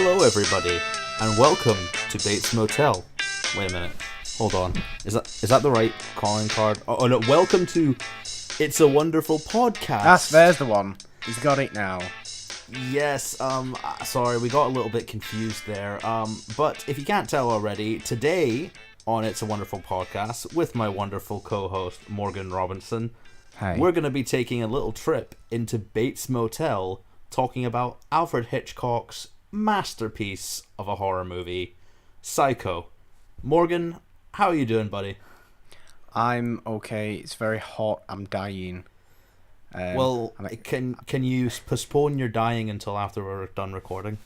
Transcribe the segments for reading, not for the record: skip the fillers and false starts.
Hello, everybody, and welcome to Bates Motel. Wait a minute, hold on. Is that the right calling card? Oh no! Welcome to It's a Wonderful Podcast. There's the one. He's got it now. Yes. Sorry, we got a little bit confused there. But if you can't tell already, today on It's a Wonderful Podcast with my wonderful co-host Morgan Robinson, Hey. we're going to be taking a little trip into Bates Motel, talking about Alfred Hitchcock's masterpiece of a horror movie, Psycho. Morgan, how are you doing, buddy? I'm okay. It's very hot. I'm dying. Can you postpone your dying until after we're done recording?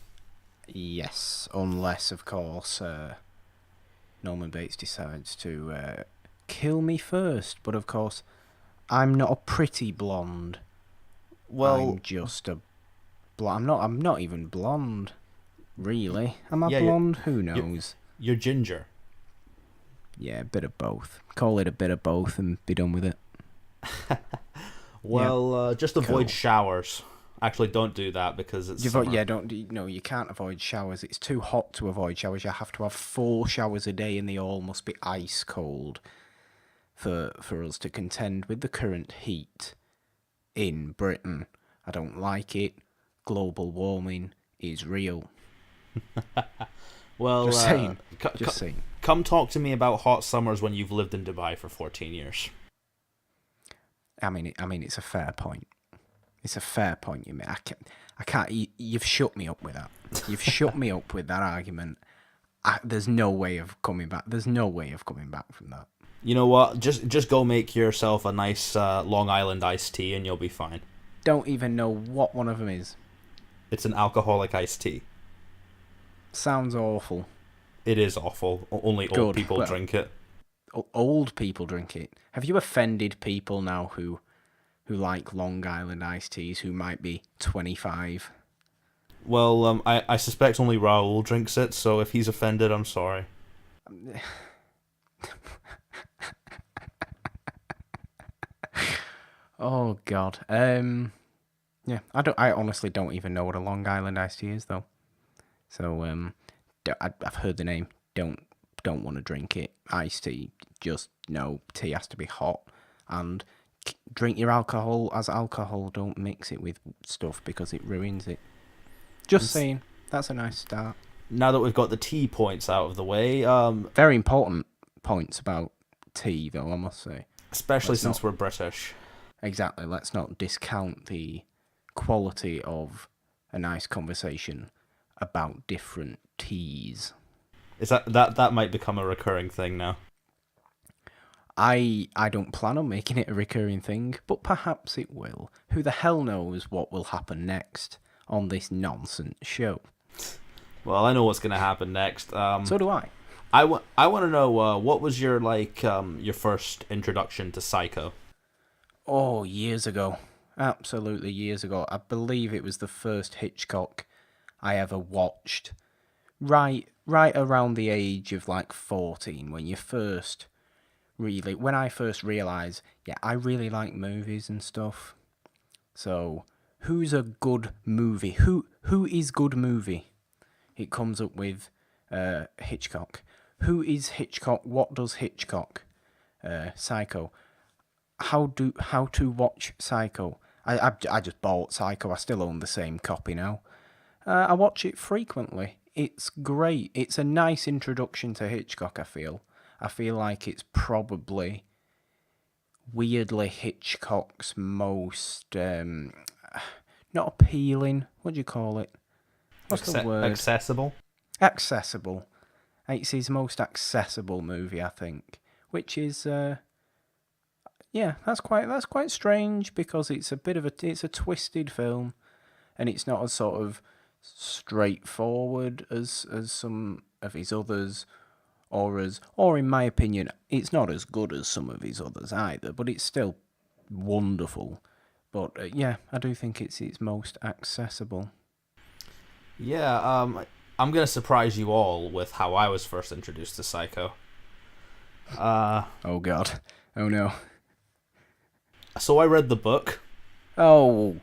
Yes, unless, of course, Norman Bates decides to kill me first. But, of course, I'm not a pretty blonde. I'm just a blonde. I'm not even blonde, really. Am I blonde? Who knows? You're ginger. Yeah, a bit of both. Call it a bit of both and be done with it. Just avoid showers. Actually, don't do that because it's summer. You can't avoid showers. It's too hot to avoid showers. You have to have 4 showers a day, and they all must be ice cold for us to contend with the current heat in Britain. I don't like it. Global warming is real. Well, just saying. Come talk to me about hot summers when you've lived in Dubai for 14 years. I mean, it's a fair point. It's a fair point you make. I can't. You've shut me up with that. You've shut me up with that argument. There's no way of coming back. There's no way of coming back from that. You know what? Just go make yourself a nice Long Island iced tea and you'll be fine. Don't even know what one of them is. It's an alcoholic iced tea. Sounds awful. It is awful. Only old people drink it. Old people drink it. Have you offended people now who like Long Island iced teas who might be 25? Well, I suspect only Raoul drinks it, so if he's offended, I'm sorry. Oh God. Yeah, I honestly don't even know what a Long Island iced tea is though. So I've heard the name. Don't want to drink it. Iced tea, just no. Tea has to be hot, and drink your alcohol as alcohol. Don't mix it with stuff because it ruins it. Just saying. That's a nice start. Now that we've got the tea points out of the way, very important points about tea, though, I must say. Especially since we're British. Exactly. Let's not discount the quality of a nice conversation about different teas. Is that might become a recurring thing now? I don't plan on making it a recurring thing, but perhaps it will. Who the hell knows what will happen next on this nonsense show? Well, I know what's going to happen next. So do I. I want to know what was your your first introduction to Psycho? Oh, years ago. Absolutely years ago. I believe it was the first Hitchcock I ever watched. Right around the age of 14, when I first realised, I really like movies and stuff. So, who's a good movie? Who is good movie? It comes up with Hitchcock. Who is Hitchcock? What does Hitchcock? Psycho. How to watch Psycho? I just bought Psycho. I still own the same copy now. I watch it frequently. It's great. It's a nice introduction to Hitchcock, I feel. I feel like it's probably, weirdly, Hitchcock's most, not appealing, what do you call it? What's the word? Accessible? Accessible. It's his most accessible movie, I think. Which is, that's quite strange, because it's a twisted film, and it's not as sort of straightforward as some of his others, or in my opinion, it's not as good as some of his others either, but it's still wonderful. But I do think it's its most accessible. Yeah, I'm gonna surprise you all with how I was first introduced to Psycho. Oh God, oh no. So I read the book. Oh.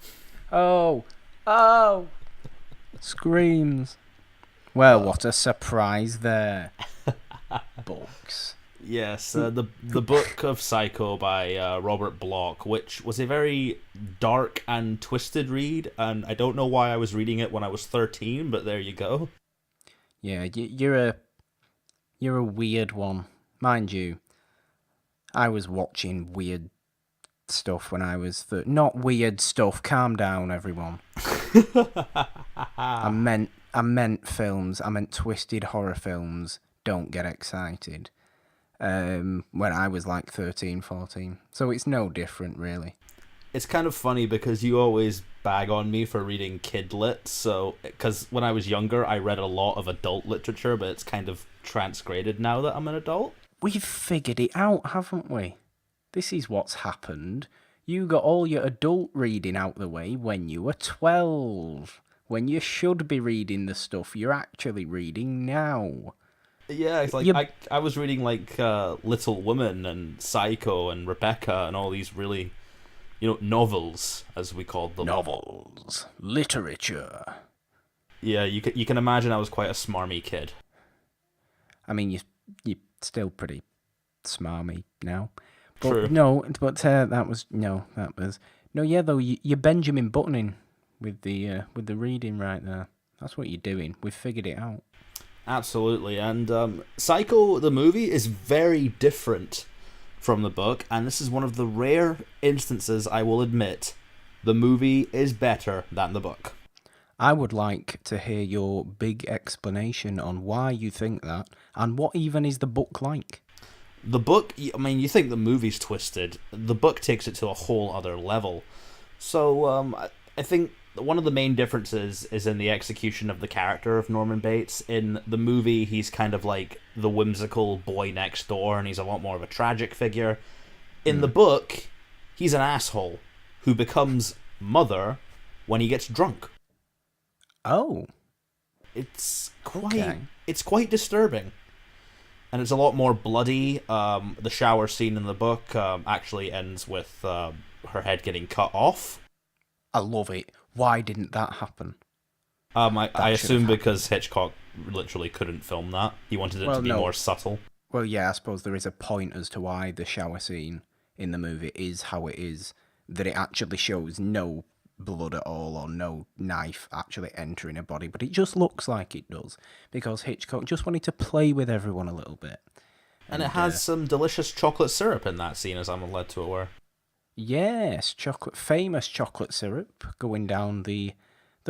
Screams. Well, what a surprise there. Books. Yes, the book of Psycho by Robert Bloch, which was a very dark and twisted read, and I don't know why I was reading it when I was 13, but there you go. Yeah, you're a weird one, mind you. I was watching weird stuff when I was not weird stuff. Calm down, everyone. I meant films. I meant twisted horror films. Don't get excited. When I was like 13, 14. So it's no different, really. It's kind of funny because you always bag on me for reading kid lit, so because when I was younger I read a lot of adult literature, but it's kind of transgraded now that I'm an adult. We've figured it out, haven't we? This is what's happened. You got all your adult reading out the way when you were 12. When you should be reading the stuff you're actually reading now. Yeah, it's like I was reading like Little Women and Psycho and Rebecca and all these really, novels, as we called them. Novels. Literature. Yeah, you can imagine I was quite a smarmy kid. I mean, you're still pretty smarmy now. But True. You're Benjamin Buttoning with the reading right there. That's what you're doing. We've figured it out. Absolutely, and Psycho, the movie, is very different from the book, and this is one of the rare instances, I will admit, the movie is better than the book. I would like to hear your big explanation on why you think that, and what even is the book like? The book, I mean, you think the movie's twisted, the book takes it to a whole other level. So, I think one of the main differences is in the execution of the character of Norman Bates. In the movie, he's kind of like the whimsical boy next door, and he's a lot more of a tragic figure. In the book, he's an asshole who becomes Mother when he gets drunk. Oh. It's quite disturbing. And it's a lot more bloody. The shower scene in the book actually ends with her head getting cut off. I love it. Why didn't that happen? I assume because Hitchcock literally couldn't film that. He wanted it to be more subtle. Well, yeah, I suppose there is a point as to why the shower scene in the movie is how it is, that it actually shows no blood at all or no knife actually entering a body, but it just looks like it does because Hitchcock just wanted to play with everyone a little bit. And it has some delicious chocolate syrup in that scene, as I'm led to aware. Yes, famous chocolate syrup going down the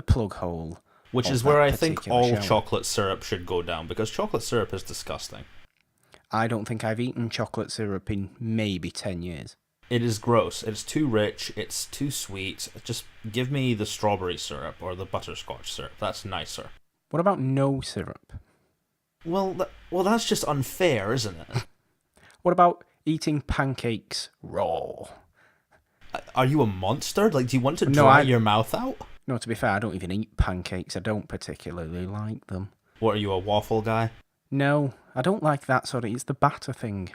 plug hole. Which is where I think all chocolate syrup should go down, because chocolate syrup is disgusting. I don't think I've eaten chocolate syrup in maybe 10 years. It is gross. It's too rich. It's too sweet. Just give me the strawberry syrup or the butterscotch syrup. That's nicer. What about no syrup? Well, that's just unfair, isn't it? What about eating pancakes raw? Are you a monster? Like, do you want to dry your mouth out? No, to be fair, I don't even eat pancakes. I don't particularly like them. What, are you a waffle guy? No, I don't like that sort of... It's the batter thing.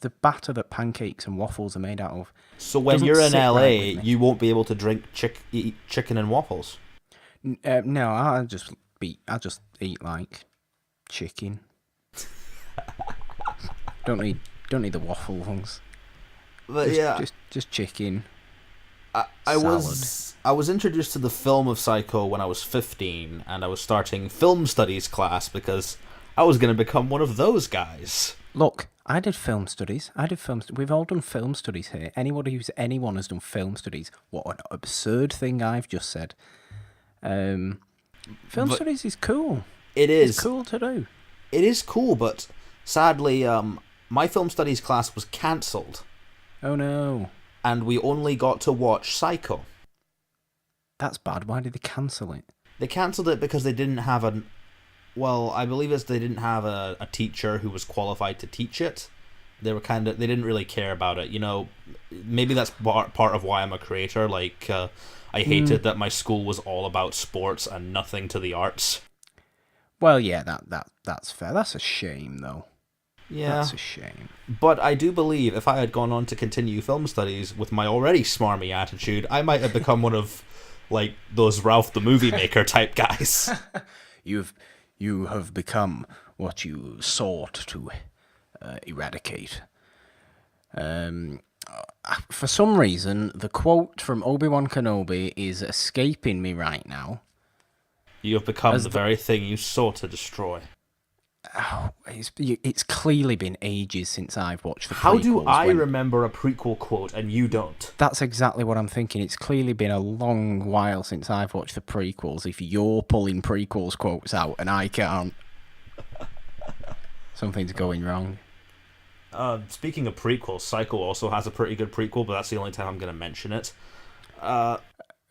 The batter that pancakes and waffles are made out of. So when you're in LA, you won't be able to eat chicken and waffles? No, I'll just eat like chicken. Don't need the waffle ones. But just chicken. I was introduced to the film of Psycho when I was 15, and I was starting film studies class because I was going to become one of those guys. Look, I did film studies. We've all done film studies here. Anyone has done film studies. What an absurd thing I've just said. Film studies is cool. It is. It's cool to do. It is cool, but sadly, my film studies class was cancelled. Oh no. And we only got to watch Psycho. That's bad. Why did they cancel it? They cancelled it because they didn't have I believe they didn't have a teacher who was qualified to teach it. They didn't really care about it. Maybe that's part of why I'm a creator. Like, I hated that my school was all about sports and nothing to the arts. Well, yeah, that's fair. That's a shame, though. Yeah. That's a shame. But I do believe if I had gone on to continue film studies with my already smarmy attitude, I might have become one of, like, those Ralph the Movie Maker type guys. You've You have become what you sought to eradicate. For some reason, the quote from Obi-Wan Kenobi is escaping me right now. You have become the very thing you sought to destroy. Oh, it's clearly been ages since I've watched the prequels. How do I remember a prequel quote and you don't? That's exactly what I'm thinking. It's clearly been a long while since I've watched the prequels. If you're pulling prequels quotes out and I can't, something's going wrong. Speaking of prequels, Psycho also has a pretty good prequel, but that's the only time I'm going to mention it. Are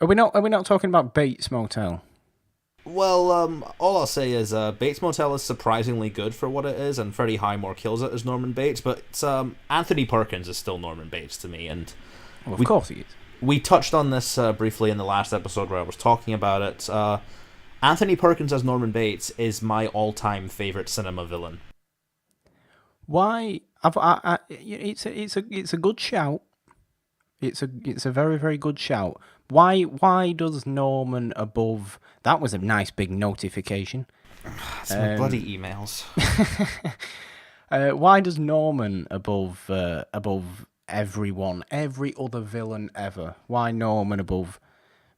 we not talking about Bates Motel? Well, all I'll say is Bates Motel is surprisingly good for what it is, and Freddie Highmore kills it as Norman Bates, but Anthony Perkins is still Norman Bates to me, and well, of course he is. We touched on this briefly in the last episode where I was talking about it. Anthony Perkins as Norman Bates is my all-time favorite cinema villain. Why? It's a good shout. It's a very, very good shout. Why does Norman above... That was a nice big notification. It's my bloody emails. Why does Norman above everyone, every other villain ever? Why Norman above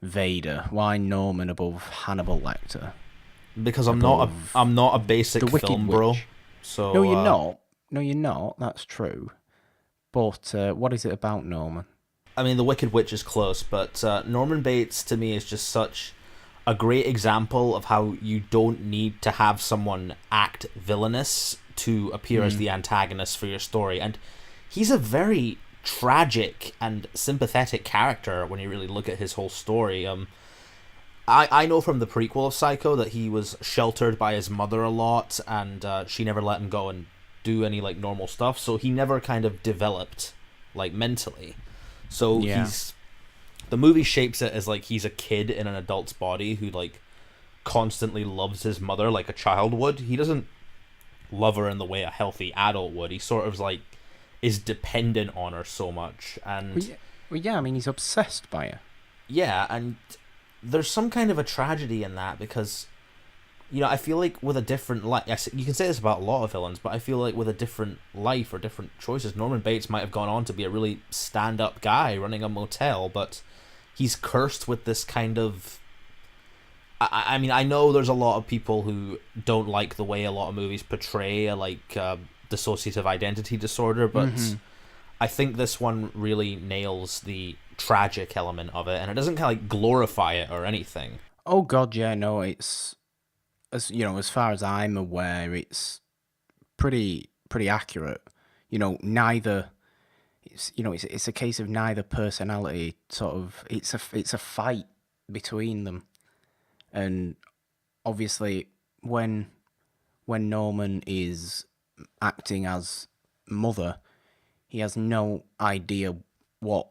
Vader? Why Norman above Hannibal Lecter? Because I'm not a basic film bro. So no, you're not. No, you're not. That's true. But what is it about Norman? I mean, The Wicked Witch is close, but Norman Bates, to me, is just such a great example of how you don't need to have someone act villainous to appear as the antagonist for your story. And he's a very tragic and sympathetic character when you really look at his whole story. I know from the prequel of Psycho that he was sheltered by his mother a lot, and she never let him go and do any like normal stuff, so he never kind of developed like mentally. So the movie shapes it as like he's a kid in an adult's body who like constantly loves his mother like a child would. He doesn't love her in the way a healthy adult would. He sort of like is dependent on her so much, and I mean he's obsessed by her. Yeah, and there's some kind of a tragedy in that because, you know, I feel like with a different life, you can say this about a lot of villains, but I feel like with a different life or different choices, Norman Bates might have gone on to be a really stand-up guy running a motel, but he's cursed with this kind of... I mean, I know there's a lot of people who don't like the way a lot of movies portray dissociative identity disorder, but I think this one really nails the tragic element of it, and it doesn't kind of like glorify it or anything. Oh god, yeah, no, it's... As you know, as far as I'm aware, it's pretty accurate. You know, neither. It's a case of neither personality. Sort of, it's a fight between them, and obviously, when Norman is acting as mother, he has no idea what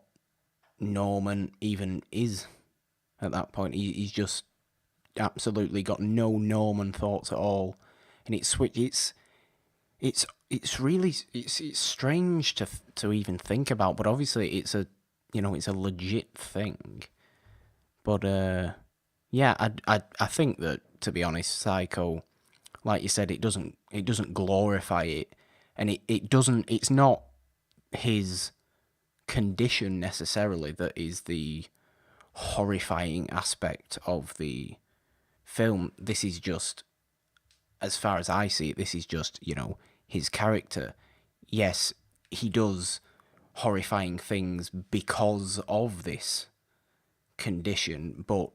Norman even is at that point. He's just absolutely got no Norman thoughts at all, and it's really strange to even think about, but obviously it's a legit thing. But I think that, to be honest, Psycho, like you said, it doesn't glorify it, and it's not his condition necessarily that is the horrifying aspect of the film. This is just, as far as I see it, this is just, his character. Yes, he does horrifying things because of this condition, but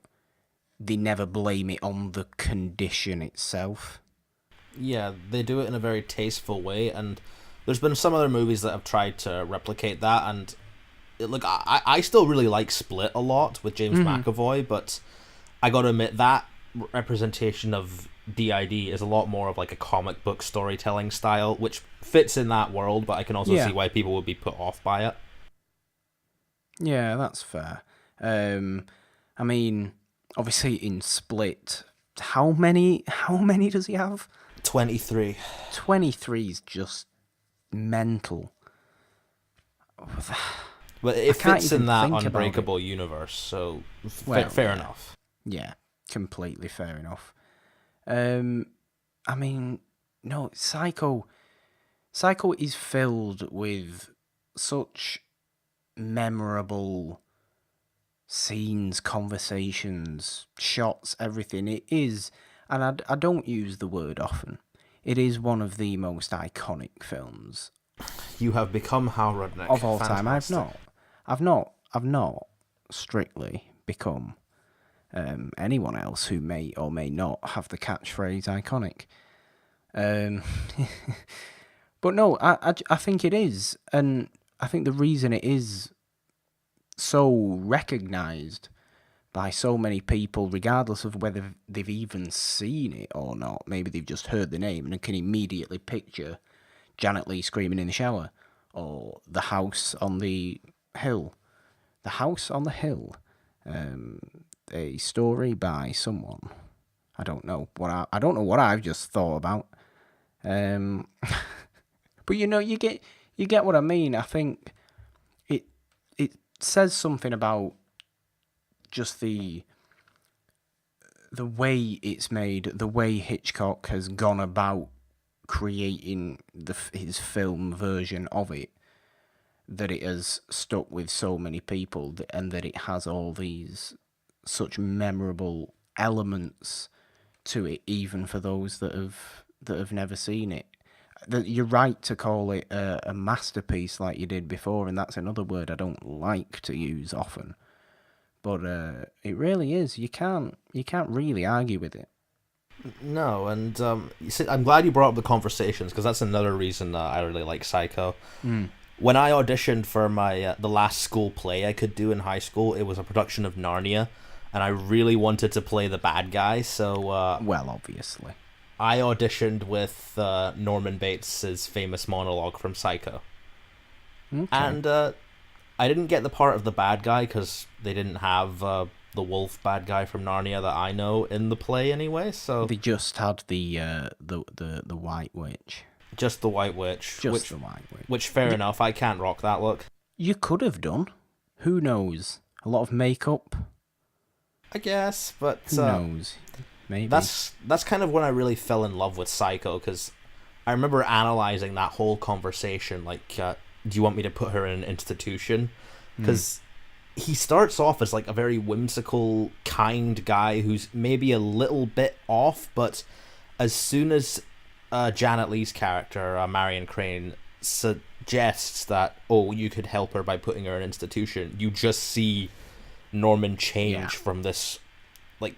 they never blame it on the condition itself. Yeah, they do it in a very tasteful way, and there's been some other movies that have tried to replicate that, and I still really like Split a lot with James McAvoy, but I gotta admit that representation of DID is a lot more of like a comic book storytelling style, which fits in that world, but I can also see why people would be put off by it. Yeah, that's fair. I mean, obviously in Split, how many does he have? 23. 23 is just mental. But it fits in that Unbreakable universe, so fair enough. Yeah, completely fair enough. I mean, no, Psycho is filled with such memorable scenes, conversations, shots, everything. It is, and I don't use the word often, it is one of the most iconic films You have become Hal Rudnick. of all time. Fantastic. I've not strictly become anyone else who may or may not have the catchphrase iconic. Um, but no, I think it is, and I think the reason it is so recognised by so many people, regardless of whether they've even seen it or not. Maybe they've just heard the name and can immediately picture Janet Leigh screaming in the shower, or the house on the hill. The house on the hill, a story by someone. I don't know I don't know what I've just thought about. But you get what I mean. I think it says something about just the way it's made, the way Hitchcock has gone about creating his film version of it, that it has stuck with so many people, and that it has all these such memorable elements to it, even for those that have never seen it. You're right to call it a masterpiece, like you did before, and that's another word I don't like to use often. But it really is. You can't really argue with it. No, and you see, I'm glad you brought up the conversations, because that's another reason I really like Psycho. When I auditioned for my the last school play I could do in high school, it was a production of Narnia, and I really wanted to play the bad guy, so well, obviously, I auditioned with Norman Bates's famous monologue from Psycho. okay. And I didn't get the part of the bad guy because they didn't have the wolf bad guy from Narnia that I know in the play anyway. So they just had the White Witch. Just the White Witch. The White Witch. Which, fair enough, I can't rock that look. You could have done. Who knows? A lot of makeup. I guess, but who knows? Maybe. That's kind of when I really fell in love with Psycho, because I remember analysing that whole conversation, like, do you want me to put her in an institution? Because he starts off as like a very whimsical, kind guy who's maybe a little bit off, but as soon as Janet Leigh's character, Marion Crane, suggests that, oh, you could help her by putting her in an institution, you just see Norman change from this like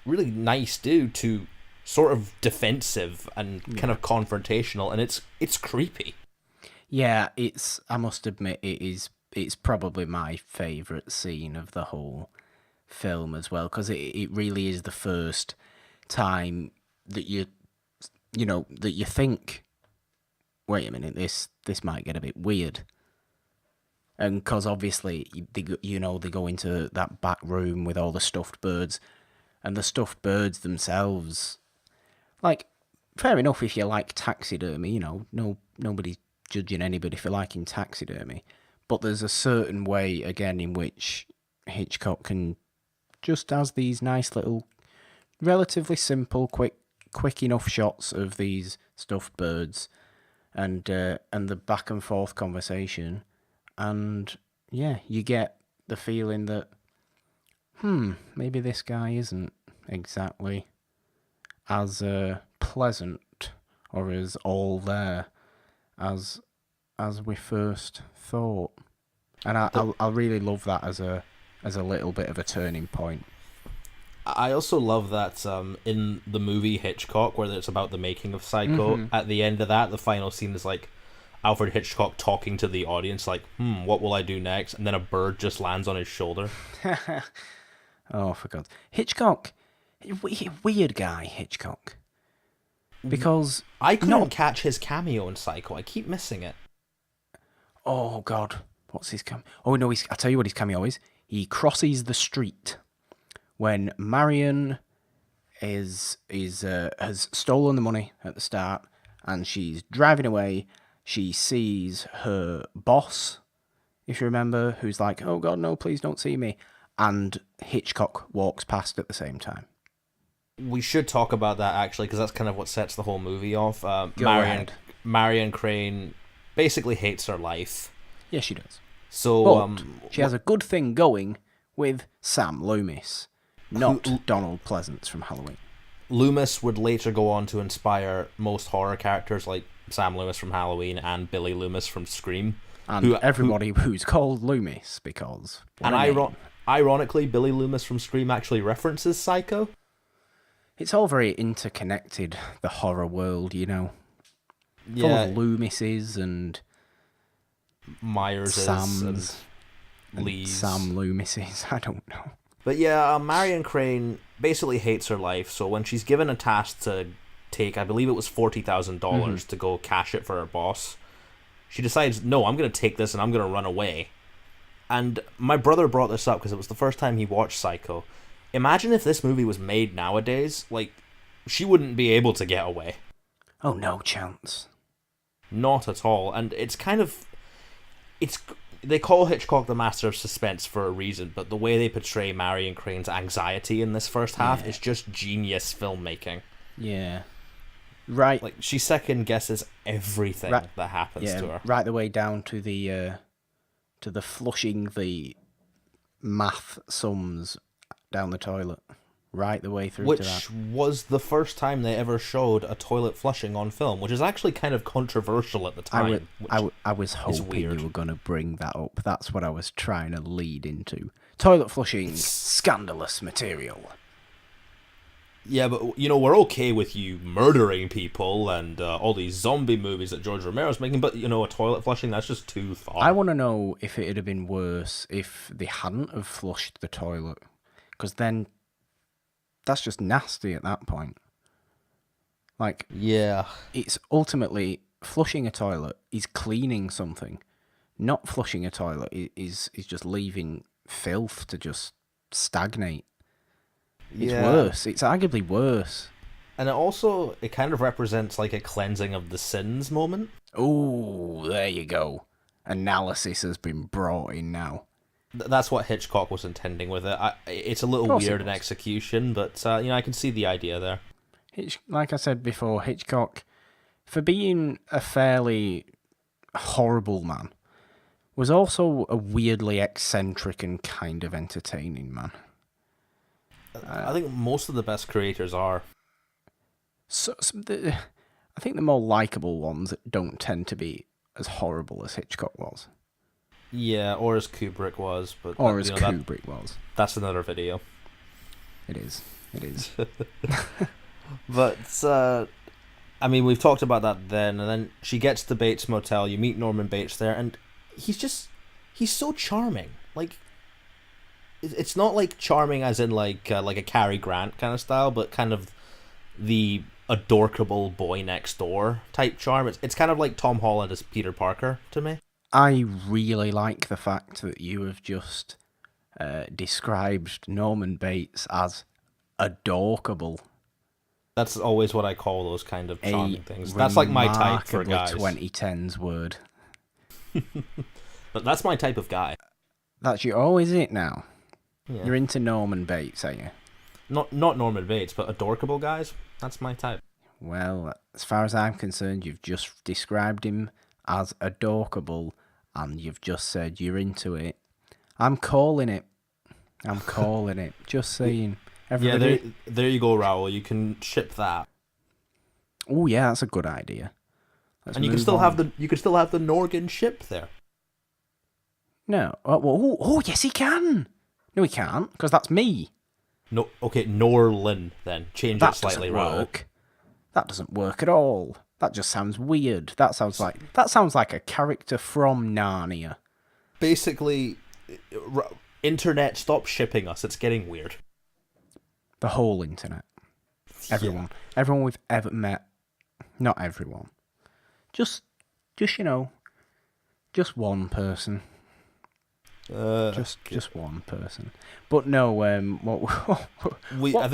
really nice dude to sort of defensive and kind of confrontational, and it's creepy. Yeah, I must admit, it's probably my favourite scene of the whole film as well, because it really is the first time that you think, wait a minute, this might get a bit weird. And because obviously they go into that back room with all the stuffed birds, and the stuffed birds themselves, like, fair enough if you like taxidermy, nobody's judging anybody for liking taxidermy, but there's a certain way, again, in which Hitchcock can just has these nice little, relatively simple, quick enough shots of these stuffed birds, and the back and forth conversation, and yeah, you get the feeling that maybe this guy isn't exactly as pleasant or as all there as we first thought, and I really love that as a little bit of a turning point. I also love that in the movie Hitchcock, where it's about the making of Psycho, at the end of that, the final scene is like Alfred Hitchcock talking to the audience, like, what will I do next? And then a bird just lands on his shoulder. Oh, for God. Hitchcock, weird guy, Hitchcock. Because I couldn't catch his cameo in Psycho. I keep missing it. Oh, God. What's his cameo? Oh, no, I'll tell you what his cameo is. He crosses the street when Marion has stolen the money at the start, and she's driving away. She sees her boss, if you remember, who's like, oh, God, no, please don't see me. And Hitchcock walks past at the same time. We should talk about that actually, because that's kind of what sets the whole movie off. Go ahead. Marion Crane basically hates her life. Yes, she does. So But she has a good thing going with Sam Loomis, not Donald Pleasance from Halloween. Loomis would later go on to inspire most horror characters like Sam Loomis from Halloween and Billy Loomis from Scream. And everybody who's called Loomis, because... Ironically, Billy Loomis from Scream actually references Psycho. It's all very interconnected, the horror world, you know. Full of Loomises and... Myerses Sams and Lees. Sam Loomises, I don't know. But yeah, Marion Crane basically hates her life, so when she's given a task to take, I believe it was $40,000 to go cash it for her boss, she decides, no, I'm going to take this and I'm going to run away. And my brother brought this up because it was the first time he watched Psycho. Imagine if this movie was made nowadays, like, she wouldn't be able to get away. Oh, no chance. Not at all. And it's kind of... They call Hitchcock the master of suspense for a reason, but the way they portray Marion Crane's anxiety in this first half is just genius filmmaking. Yeah. Right. Like, she second guesses everything that happens to her. Right the way down to the flushing the math sums down the toilet. Right the way through to that. Which was the first time they ever showed a toilet flushing on film, which is actually kind of controversial at the time. I was hoping you were going to bring that up. That's what I was trying to lead into. Toilet flushing, scandalous material. Yeah, but, you know, we're okay with you murdering people and all these zombie movies that George Romero's making, but, you know, a toilet flushing, that's just too far. I want to know if it would have been worse if they hadn't have flushed the toilet. Because then... that's just nasty at that point. Like, yeah, it's ultimately flushing a toilet is cleaning something. Not flushing a toilet is just leaving filth to just stagnate. It's worse. It's arguably worse. And it kind of represents like a cleansing of the sins moment. Oh, there you go. Analysis has been brought in now. That's what Hitchcock was intending with it. It's a little weird in execution, but you know, I can see the idea there. Like I said before, Hitchcock, for being a fairly horrible man, was also a weirdly eccentric and kind of entertaining man. I think most of the best creators are. I think the more likable ones don't tend to be as horrible as Hitchcock was. Yeah, or as Kubrick was. Kubrick was. That's another video. It is. But, I mean, we've talked about that then, and then she gets to Bates Motel, you meet Norman Bates there, and he's so charming. Like, it's not like charming as in like a Cary Grant kind of style, but kind of the adorkable boy next door type charm. It's kind of like Tom Holland as Peter Parker to me. I really like the fact that you have just described Norman Bates as adorkable. That's always what I call those kind of charming things. That's like my type for guys. 2010s word. But that's my type of guy. That's you. Oh, is it now? Yeah. You're into Norman Bates, are you? Not Norman Bates, but adorkable guys. That's my type. Well, as far as I'm concerned, you've just described him as adorkable, and you've just said you're into it. I'm calling it. Just saying. Everybody... Yeah, there you go, Raoul. You can ship that. Oh yeah, that's a good idea. And you can still have the Norgan ship there. No. Oh, yes, he can. No, he can't, because that's me. No, okay, Norlin then. Change it slightly, Raoul. That doesn't work at all. That just sounds weird. That sounds like a character from Narnia. Basically, internet, stop shipping us. It's getting weird. The whole internet. Everyone. Yeah. Everyone we've ever met. Not everyone. Just you know, just one person. Just one person. But no, what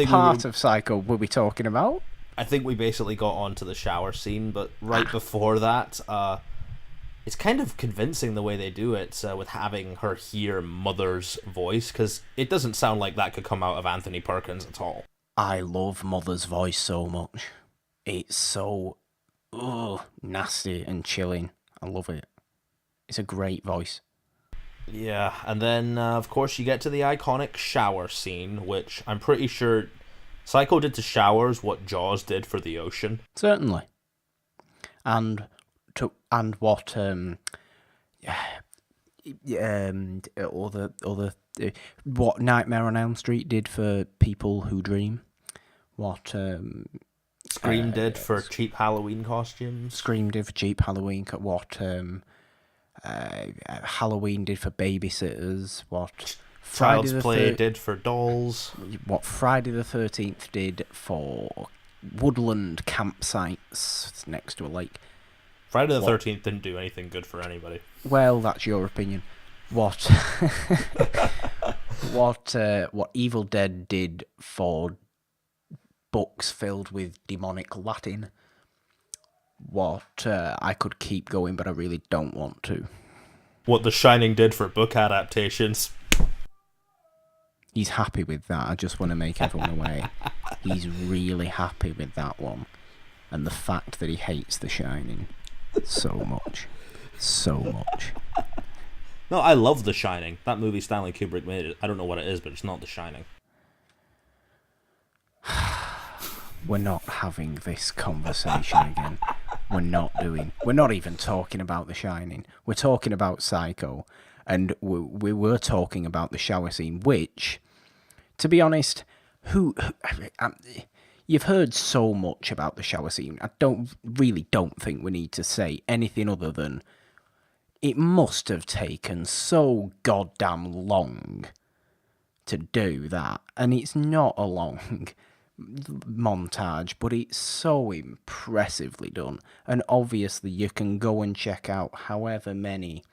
part of Psycho were we talking about? I think we basically got onto the shower scene, but right before that, it's kind of convincing the way they do it with having her hear Mother's voice, because it doesn't sound like that could come out of Anthony Perkins at all. I love Mother's voice so much. It's so nasty and chilling. I love it. It's a great voice. Yeah, and then, of course, you get to the iconic shower scene, which I'm pretty sure Psycho did to showers what Jaws did for the ocean. Certainly. And what what Nightmare on Elm Street did for people who dream. What Scream did for cheap Halloween costumes. Scream did for cheap Halloween. What Halloween did for babysitters. What Child's Play did for dolls. What Friday the 13th did for woodland campsites next to a lake. Friday the 13th didn't do anything good for anybody. Well, that's your opinion. What what Evil Dead did for books filled with demonic Latin. What I could keep going, but I really don't want to. What The Shining did for book adaptations. He's happy with that. I just want to make everyone aware. He's really happy with that one. And the fact that he hates The Shining so much. So much. No, I love The Shining. That movie Stanley Kubrick made. I don't know what it is, but it's not The Shining. We're not having this conversation again. We're not even talking about The Shining. We're talking about Psycho. And we were talking about the shower scene, which, to be honest, you've heard so much about the shower scene. I don't think we need to say anything other than it must have taken so goddamn long to do that. And it's not a long montage, but it's so impressively done. And obviously you can go and check out however many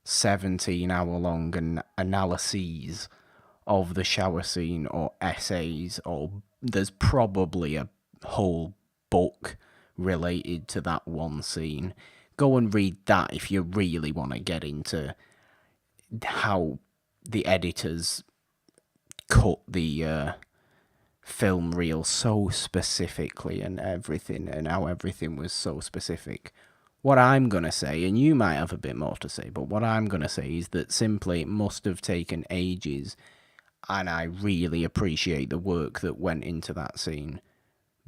17-hour-long analyses of the shower scene or essays, or there's probably a whole book related to that one scene. Go and read that if you really want to get into how the editors cut the film reel so specifically and everything, and how everything was so specific. What I'm going to say, and you might have a bit more to say, but what I'm going to say is that simply it must have taken ages, and I really appreciate the work that went into that scene,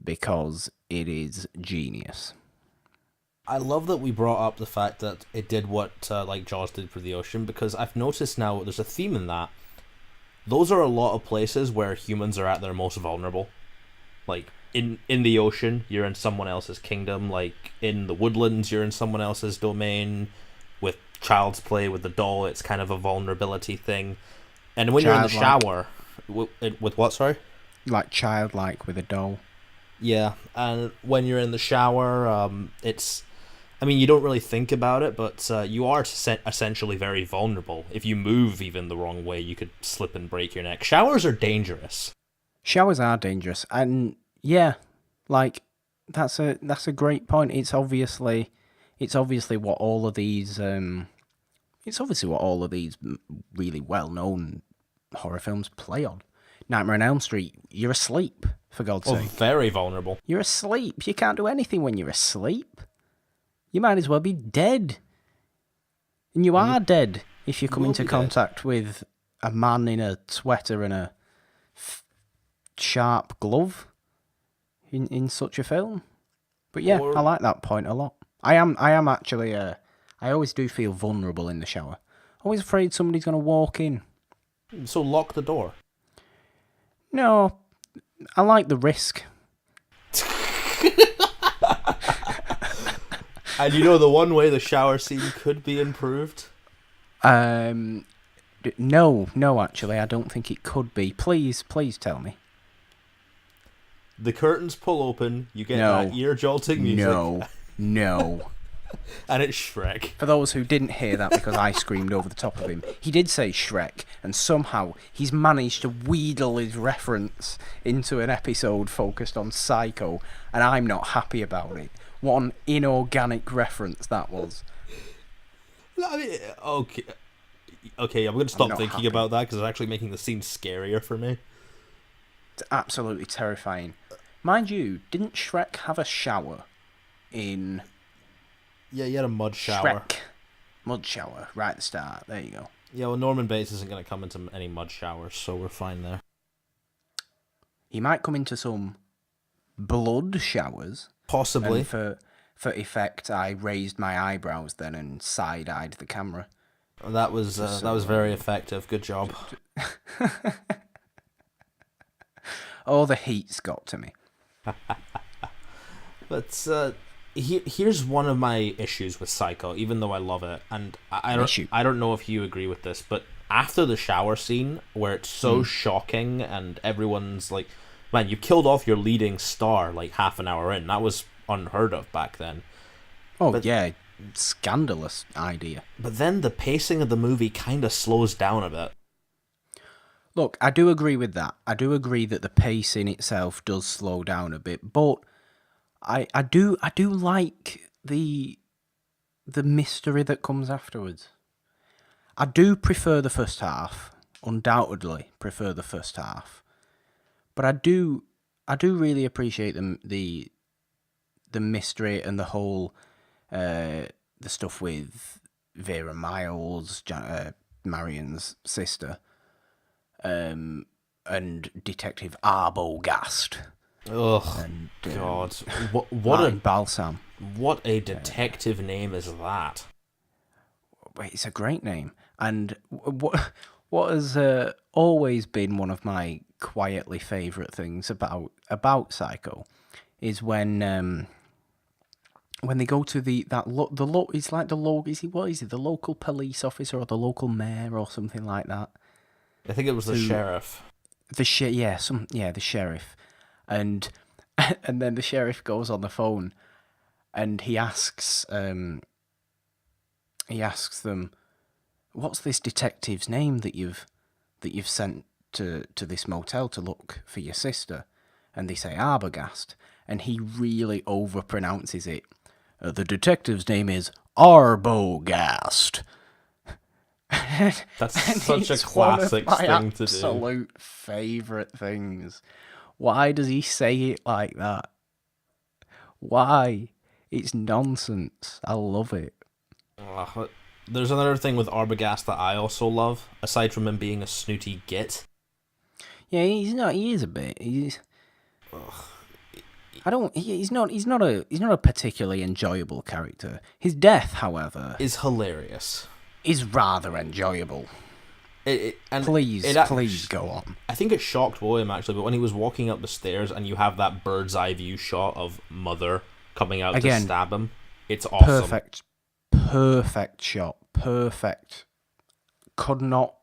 because it is genius. I love that we brought up the fact that it did what like Jaws did for the ocean, because I've noticed now there's a theme in that. Those are a lot of places where humans are at their most vulnerable. Like, in the ocean, you're in someone else's kingdom. Like, in the woodlands, you're in someone else's domain. With Child's Play, with the doll, it's kind of a vulnerability thing. And when you're in the shower... With what, sorry? Like childlike with a doll. Yeah, and when you're in the shower, it's... I mean, you don't really think about it, but you are essentially very vulnerable. If you move even the wrong way, you could slip and break your neck. Showers are dangerous. Showers are dangerous, and yeah, like that's a great point. It's obviously what all of these really well-known horror films play on. Nightmare on Elm Street, you're asleep, for God's sake. Very vulnerable. You're asleep. You can't do anything when you're asleep. You might as well be dead. And you are dead if you come into contact with a man in a sweater and a sharp glove in such a film. But yeah, I like that point a lot. I am actually I always do feel vulnerable in the shower. Always afraid somebody's going to walk in. So lock the door. No, I like the risk. And you know the one way the shower scene could be improved? No, actually, I don't think it could be. Please tell me. The curtains pull open, you get that ear-jolting music. No. And it's Shrek. For those who didn't hear that because I screamed over the top of him, he did say Shrek, and somehow he's managed to wheedle his reference into an episode focused on Psycho, and I'm not happy about it. What an inorganic reference that was. I mean, okay, I'm going to stop thinking about that because it's actually making the scene scarier for me. It's absolutely terrifying. Mind you, didn't Shrek have a shower in Yeah, you had a mud shower. Shrek? Mud shower, right at the start. There you go. Yeah, well, Norman Bates isn't going to come into any mud showers, so we're fine there. He might come into some blood showers. Possibly. And for effect, I raised my eyebrows then and side-eyed the camera. That was very effective. Good job. Oh, the heat's got to me. But here's one of my issues with Psycho, even though I love it, and I don't know if you agree with this, but after the shower scene where it's so shocking and everyone's like, man, you killed off your leading star like half an hour in. That was unheard of back then. Oh, yeah, scandalous idea. But then the pacing of the movie kind of slows down a bit. Look, I do agree with that. I do agree that the pace in itself does slow down a bit, but I do like the mystery that comes afterwards. I do prefer the first half, undoubtedly prefer the first half, but I do really appreciate the mystery and the whole the stuff with Vera Miles, Marion's sister. And Detective Arbogast. Ugh, and, God. What a Balsam. What a detective name is that? Wait, it's a great name. And what has always been one of my quietly favourite things about Psycho is when they go to the local police officer or the local mayor or something like that. I think it was the sheriff. The sheriff, and then the sheriff goes on the phone, and he asks them, "What's this detective's name that you've sent to this motel to look for your sister?" And they say Arbogast, and he really overpronounces it. The detective's name is Arbogast. That's such a classic thing to do. Absolute favourite things. Why does he say it like that? Why? It's nonsense. I love it. There's another thing with Arbogast that I also love, aside from him being a snooty git. Yeah, he's not. He is a bit. He's not a particularly enjoyable character. His death, however, is hilarious. Is rather enjoyable. Please go on. I think it shocked William actually, but when he was walking up the stairs and you have that bird's eye view shot of Mother coming out to stab him, it's awesome. Perfect shot. Perfect. Could not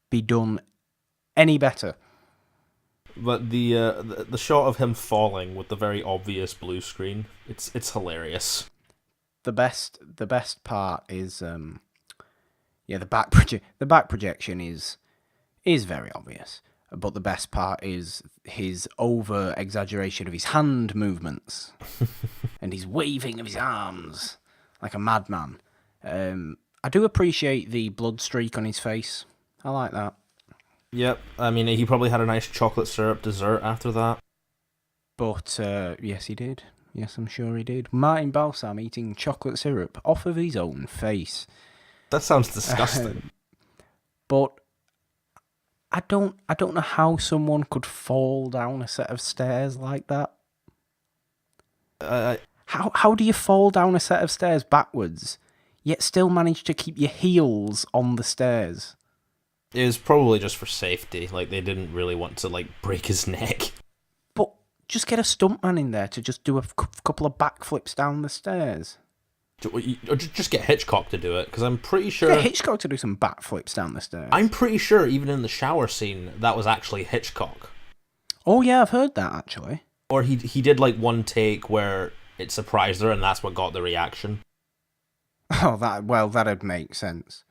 be done any better. But the shot of him falling with the very obvious blue screen, it's hilarious. The best part is the back projection is very obvious, but the best part is his over exaggeration of his hand movements and his waving of his arms like a madman. I do appreciate the blood streak on his face. I like that. Yep, I mean he probably had a nice chocolate syrup dessert after that. But yes, he did. Yes, I'm sure he did. Martin Balsam eating chocolate syrup off of his own face. That sounds disgusting. But I don't know how someone could fall down a set of stairs like that. How do you fall down a set of stairs backwards, yet still manage to keep your heels on the stairs? It was probably just for safety. Like they didn't really want to break his neck. But just get a stuntman in there to just do a couple of backflips down the stairs. Or just get Hitchcock to do it, because I'm pretty sure... Get Hitchcock to do some backflips down the stairs. I'm pretty sure, even in the shower scene, that was actually Hitchcock. Oh yeah, I've heard that, actually. Or he did, one take where it surprised her, and that's what got the reaction. Oh, that'd make sense.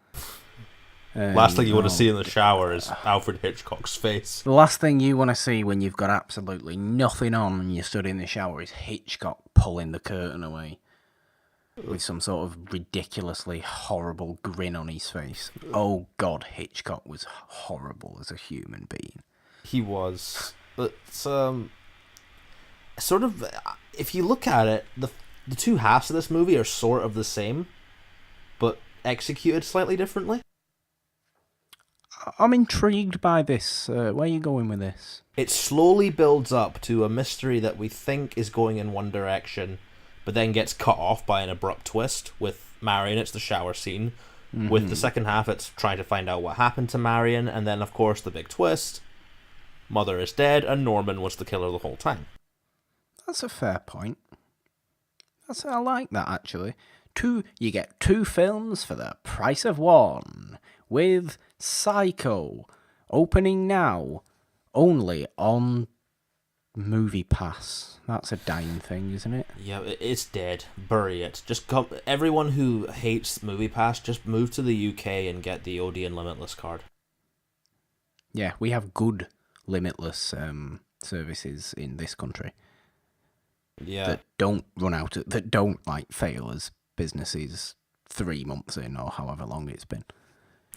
Last thing you want to see in the shower is Alfred Hitchcock's face. The last thing you want to see when you've got absolutely nothing on and you stood in the shower is Hitchcock pulling the curtain away with some sort of ridiculously horrible grin on his face. Oh God, Hitchcock was horrible as a human being. He was. It's sort of, if you look at it, the two halves of this movie are sort of the same, but executed slightly differently. I'm intrigued by this. Where are you going with this? It slowly builds up to a mystery that we think is going in one direction, but then gets cut off by an abrupt twist with Marion. It's the shower scene. Mm-hmm. With the second half, it's trying to find out what happened to Marion, and then, of course, the big twist. Mother is dead, and Norman was the killer the whole time. That's a fair point. I like that, actually. You get 2 films for the price of 1, with Psycho opening now only on Movie Pass. That's a dying thing, isn't it? Yeah, it's dead. Bury it. Everyone who hates Movie Pass, just move to the UK and get the Odeon Limitless card. Yeah, we have good Limitless services in this country. Yeah. That don't run out, that don't fail as businesses 3 months in or however long it's been.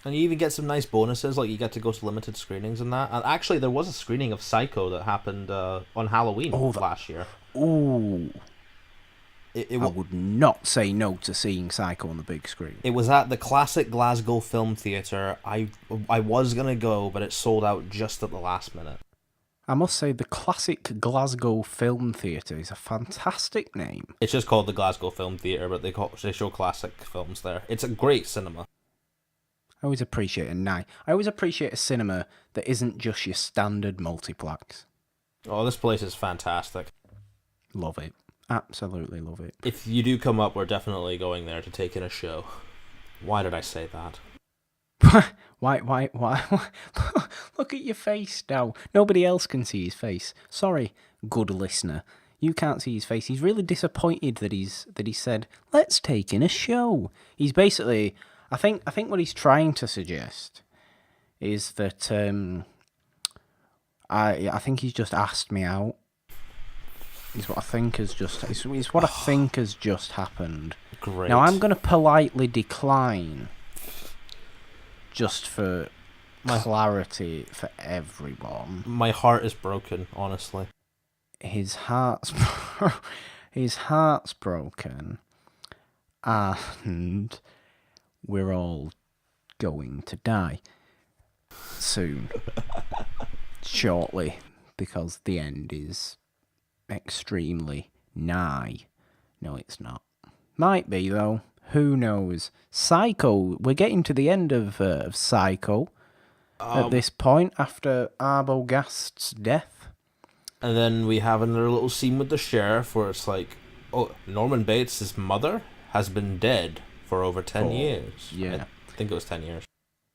And you even get some nice bonuses, like you get to go to limited screenings and that. And actually, there was a screening of Psycho that happened on Halloween last year. Ooh. I would not say no to seeing Psycho on the big screen. It was at the classic Glasgow Film Theatre. I was going to go, but it sold out just at the last minute. I must say, the classic Glasgow Film Theatre is a fantastic name. It's just called the Glasgow Film Theatre, but they show classic films there. It's a great cinema. I always appreciate a cinema that isn't just your standard multiplex. Oh, this place is fantastic. Love it. Absolutely love it. If you do come up, we're definitely going there to take in a show. Why did I say that? Why? Look at your face now. Nobody else can see his face. Sorry, good listener. You can't see his face. He's really disappointed that he said, let's take in a show. He's basically, I think what he's trying to suggest is that I think he's just asked me out. Is what I think has just happened. Great. Now I'm going to politely decline, just for clarity for everyone. My heart is broken, honestly. His heart's broken, and we're all going to die soon, shortly, because the end is extremely nigh. No, it's not. Might be, though. Who knows? Psycho. We're getting to the end of Psycho at this point, after Arbogast's death. And then we have another little scene with the sheriff where it's like, oh, Norman Bates' mother has been dead for over 10 years. Yeah. I think it was 10 years.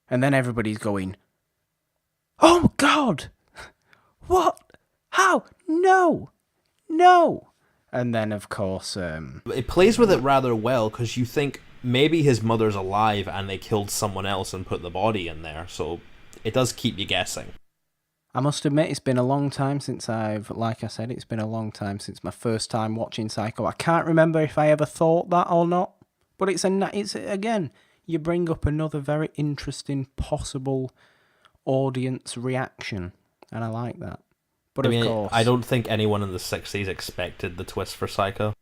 And then everybody's going, oh my God! What? How? No! And then, of course... it plays with it rather well, because you think maybe his mother's alive and they killed someone else and put the body in there, so it does keep you guessing. I must admit, it's been a long time since it's been a long time since my first time watching Psycho. I can't remember if I ever thought that or not, but it's again, you bring up another very interesting possible audience reaction, and I like that. But of course, I don't think anyone in the 60s expected the twist for Psycho.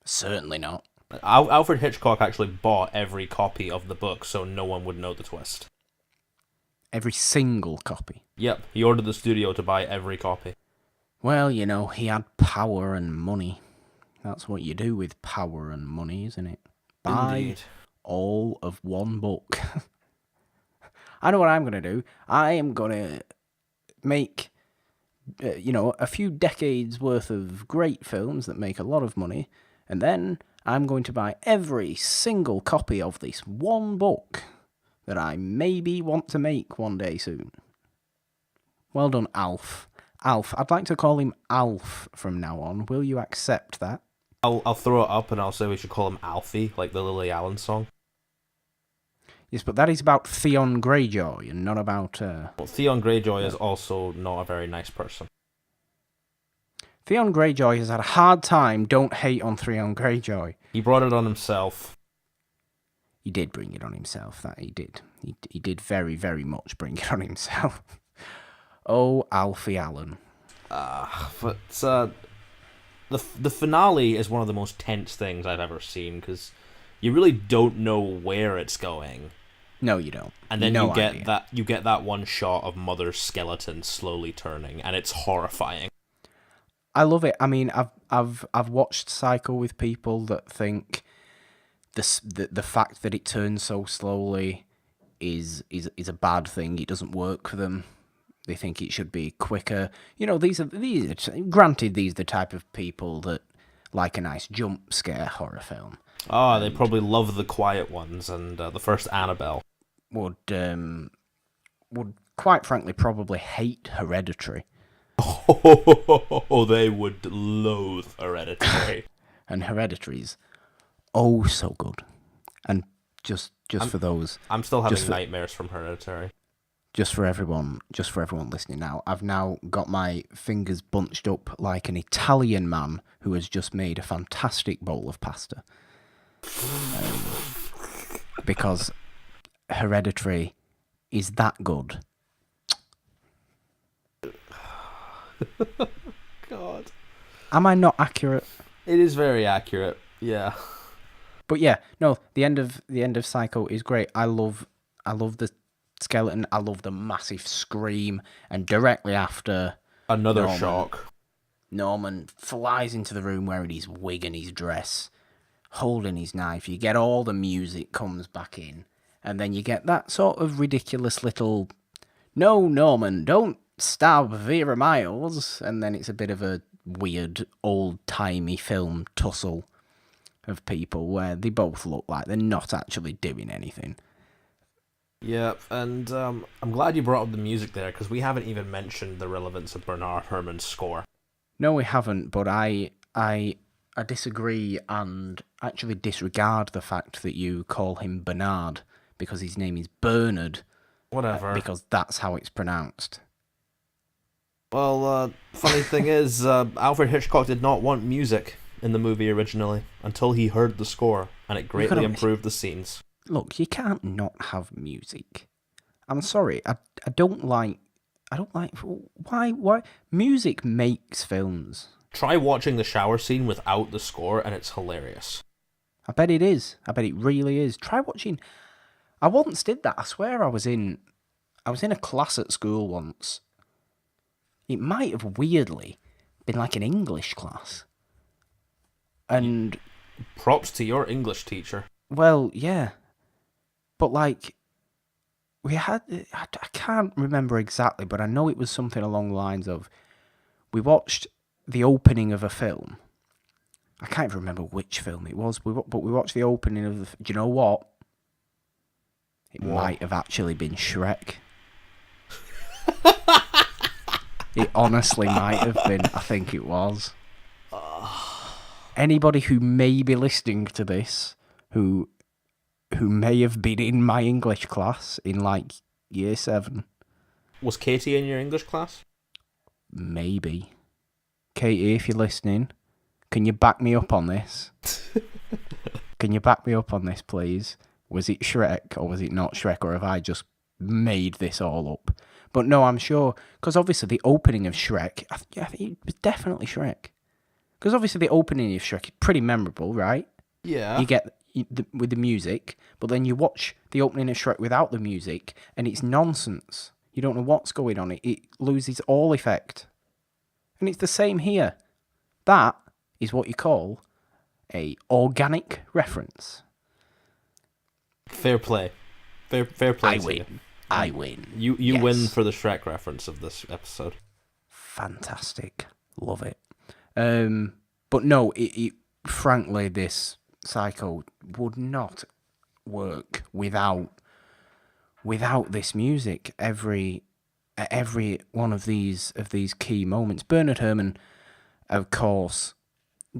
Certainly not. Alfred Hitchcock actually bought every copy of the book so no one would know the twist. Every single copy? Yep, he ordered the studio to buy every copy. Well, he had power and money. That's what you do with power and money, isn't it? Buy all of one book. I know what I'm going to do. I am going to make... a few decades worth of great films that make a lot of money, and then I'm going to buy every single copy of this one book that I maybe want to make one day soon. Well done, Alf. I'd like to call him Alf from now on. Will you accept that? I'll throw it up and I'll say we should call him Alfie, like the Lily Allen song. Yes, but that is about Theon Greyjoy and not about... Well, Theon Greyjoy is also not a very nice person. Theon Greyjoy has had a hard time. Don't hate on Theon Greyjoy. He brought it on himself. He did bring it on himself, that he did. He did very, very much bring it on himself. Oh, Alfie Allen. But the finale is one of the most tense things I've ever seen because you really don't know where it's going, No, you don't. and then No idea. you get that one shot of Mother's skeleton slowly turning, and it's horrifying. I love it. I mean, I've watched Psycho with people that think the fact that it turns so slowly is a bad thing. It doesn't work for them. They think it should be quicker. You know, these are granted, these are the type of people that like a nice jump scare horror film. Oh, they probably love the quiet ones and the first Annabelle. Would quite frankly probably hate Hereditary. Oh, they would loathe Hereditary. And Hereditary's oh so good. And just for those, I'm still having just for- nightmares from Hereditary. just for everyone listening now, I've now got my fingers bunched up like an Italian man who has just made a fantastic bowl of pasta. Because Hereditary is that good. God. Am I not accurate? It is very accurate. Yeah. But yeah, no, the end of Psycho is great. I love the skeleton. I love the massive scream, and directly after, Another shock. Norman flies into the room wearing his wig and his dress, holding his knife. You get all the music comes back in, and then you get that sort of ridiculous little, "No, Norman, don't stab Vera Miles," and then it's a bit of a weird old-timey film tussle of people where they both look like they're not actually doing anything. Yeah, and I'm glad you brought up the music there because we haven't even mentioned the relevance of Bernard Herrmann's score. No, we haven't, but I disagree and actually disregard the fact that you call him Bernard because his name is Bernard. Whatever. Because that's how it's pronounced. Well, funny thing is, Alfred Hitchcock did not want music in the movie originally until he heard the score, and it greatly improved the scenes. Look, you can't not have music. I'm sorry, I don't like. Why? Music makes films. Try watching the shower scene without the score, and it's hilarious. I bet it is. I bet it really is. Try watching. I once did that. I swear I was in a class at school once. It might have weirdly been like an English class. And props to your English teacher. Well, yeah. But like we had I can't remember exactly, but I know it was something along the lines of we watched the opening of a film. I can't even remember which film it was, but we watched the opening of the... Do you know what? It might have actually been Shrek. It honestly might have been. I think it was. Anybody who may be listening to this, who may have been in my English class in like year 7. Was Katie in your English class? Maybe. Katie, if you're listening, can you back me up on this? Can you back me up on this, please? Was it Shrek or was it not Shrek, or have I just made this all up? But no, I'm sure, because obviously the opening of Shrek, I think it was definitely Shrek. Because obviously the opening of Shrek is pretty memorable, right? Yeah. You get with the music, but then you watch the opening of Shrek without the music, and it's nonsense. You don't know what's going on. It loses all effect. And it's the same here. That is what you call a organic reference. Fair play. Fair play. I win. I win. You Yes. win for the Shrek reference of this episode. Fantastic. Love it. But no, it frankly, this Psycho would not work without this music. Every one of these key moments. Bernard Herrmann, of course,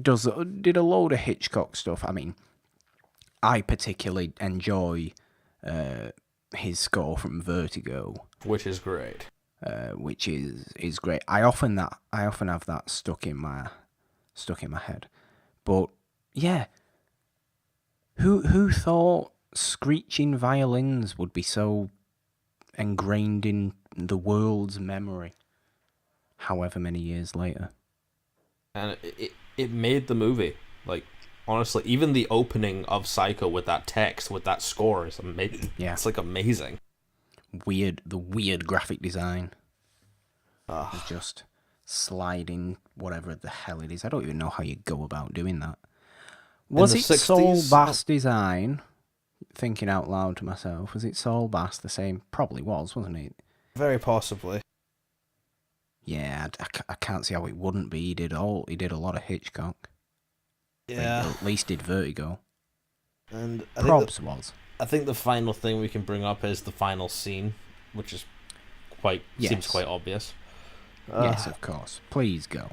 did a load of Hitchcock stuff. I mean, I particularly enjoy his score from Vertigo, which is great. Which is great. I often have that stuck in my head. But yeah, who thought screeching violins would be so ingrained in the world's memory? however many years later. And it made the movie. Like, honestly, even the opening of Psycho with that text, with that score is amazing. Yeah. It's like amazing. The weird graphic design. Ugh. Of just sliding whatever the hell it is. I don't even know how you go about doing that. Was the it 60s? Saul Bass design? Thinking out loud to myself, was it Saul Bass the same? Probably was, wasn't it? Very possibly. Yeah, I can't see how it wouldn't be. He did a lot of Hitchcock. Yeah. Or at least did Vertigo. And Probs was. I think the final thing we can bring up is the final scene, which is seems quite obvious. Yes, of course. Please go.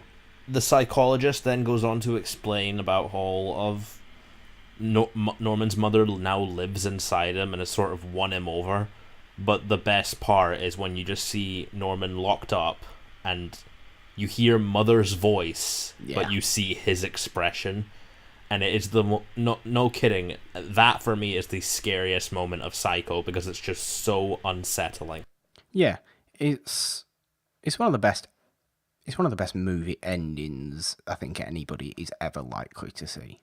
The psychologist then goes on to explain about how of Norman's mother now lives inside him and has sort of won him over. But the best part is when you just see Norman locked up and you hear mother's voice, but you see his expression. And it is no kidding, that for me is the scariest moment of Psycho because it's just so unsettling. Yeah, it's one of the best. It's one of the best movie endings I think anybody is ever likely to see.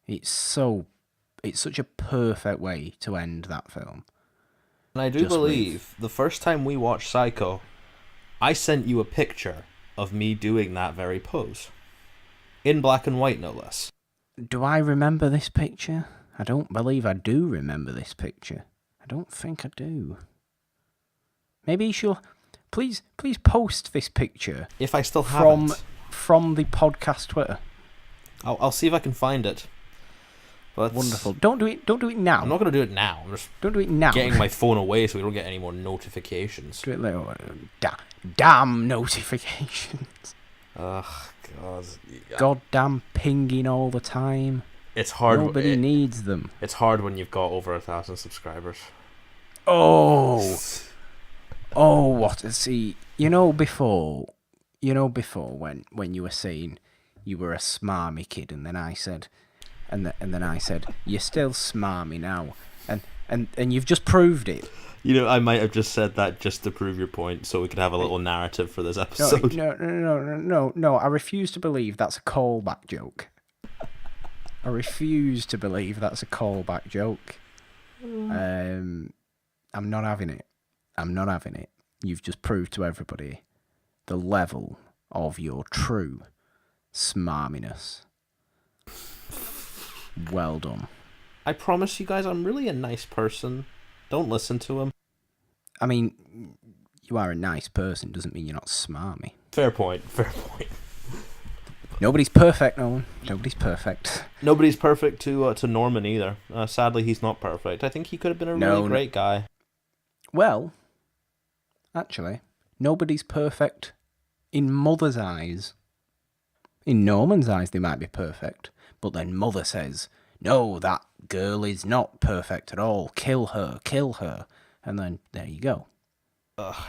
It's such a perfect way to end that film. And I do believe the first time we watched Psycho, I sent you a picture of me doing that very pose. In black and white, no less. Do I remember this picture? I don't believe I do remember this picture. I don't think I do. Maybe she'll... Please post this picture. If I still have it. From the podcast Twitter. I'll see if I can find it. But wonderful. Don't do it now. I'm not going to do it now. I'm just don't do it now. Getting my phone away so we don't get any more notifications. Do it later. Damn notifications. Ugh, God. Goddamn pinging all the time. It's hard. Nobody needs them. It's hard when you've got over 1,000 subscribers. Oh, what? See, before when you were saying you were a smarmy kid, and then I said, you're still smarmy now, and you've just proved it. I might have just said that just to prove your point, so we could have a little narrative for this episode. No. I refuse to believe that's a callback joke. I refuse to believe that's a callback joke. I'm not having it. You've just proved to everybody the level of your true smarminess. Well done. I promise you guys, I'm really a nice person. Don't listen to him. I mean, you are a nice person, doesn't mean you're not smarmy. Fair point. Nobody's perfect, Nolan. Nobody's perfect. Nobody's perfect to Norman either. Sadly, he's not perfect. I think he could have been a really great guy. Well, actually, nobody's perfect in Mother's eyes. In Norman's eyes, they might be perfect, but then Mother says, no, that girl is not perfect at all. Kill her. And then there you go.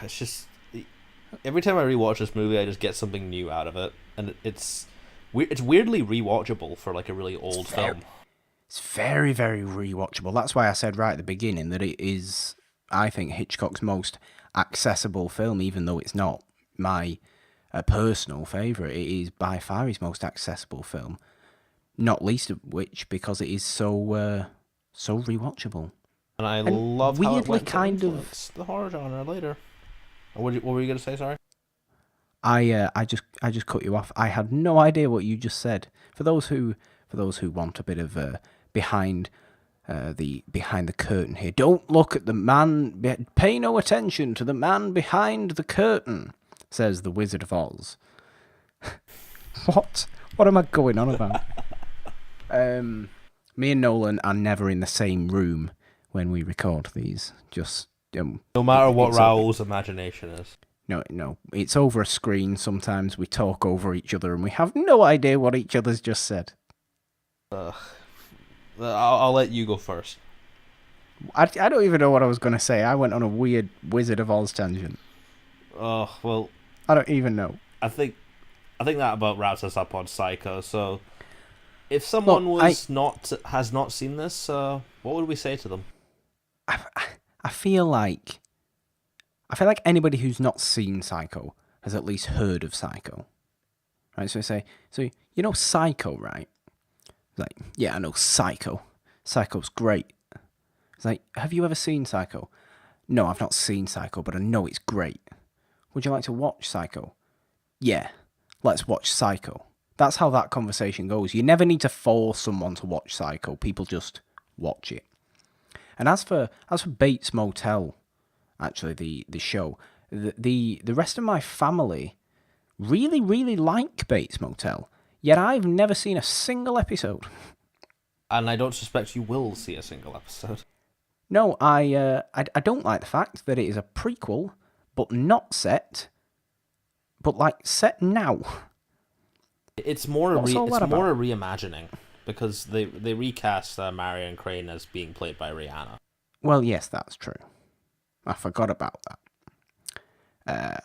It's just... Every time I rewatch this movie, I just get something new out of it. And it's weirdly rewatchable for like a really old film. It's very, very rewatchable. That's why I said right at the beginning that it is, I think, Hitchcock's most accessible film, even though it's not my personal favourite. It is by far his most accessible film. Not least of which because it is so rewatchable. And I love how it went kind to of the horror genre later. What were you going to say? Sorry. I just cut you off. I had no idea what you just said. For those who want a bit of behind the curtain here, don't look at the man. Pay no attention to the man behind the curtain, says the Wizard of Oz. What am I going on about? Me and Nolan are never in the same room when we record these. Just no matter what Raoul's imagination is. No, it's over a screen. Sometimes we talk over each other and we have no idea what each other's just said. I'll let you go first. I don't even know what I was going to say. I went on a weird Wizard of Oz tangent. Oh, well... I don't even know. I think that about wraps us up on Psycho, so... If someone has not seen this, what would we say to them? I feel like anybody who's not seen Psycho has at least heard of Psycho. Right, so I say, so you know Psycho, right? It's like, yeah, I know Psycho. Psycho's great. It's like, have you ever seen Psycho? No, I've not seen Psycho, but I know it's great. Would you like to watch Psycho? Yeah, let's watch Psycho. That's how that conversation goes. You never need to force someone to watch Psycho. People just watch it. And as for Bates Motel, actually the show, the rest of my family really, really like Bates Motel, yet I've never seen a single episode. And I don't suspect you will see a single episode. No, I don't like the fact that it is a prequel, but not set, but like set now. It's more What's all that about? more a reimagining, because they recast Marion Crane as being played by Rihanna. Well, yes, that's true. I forgot about that. I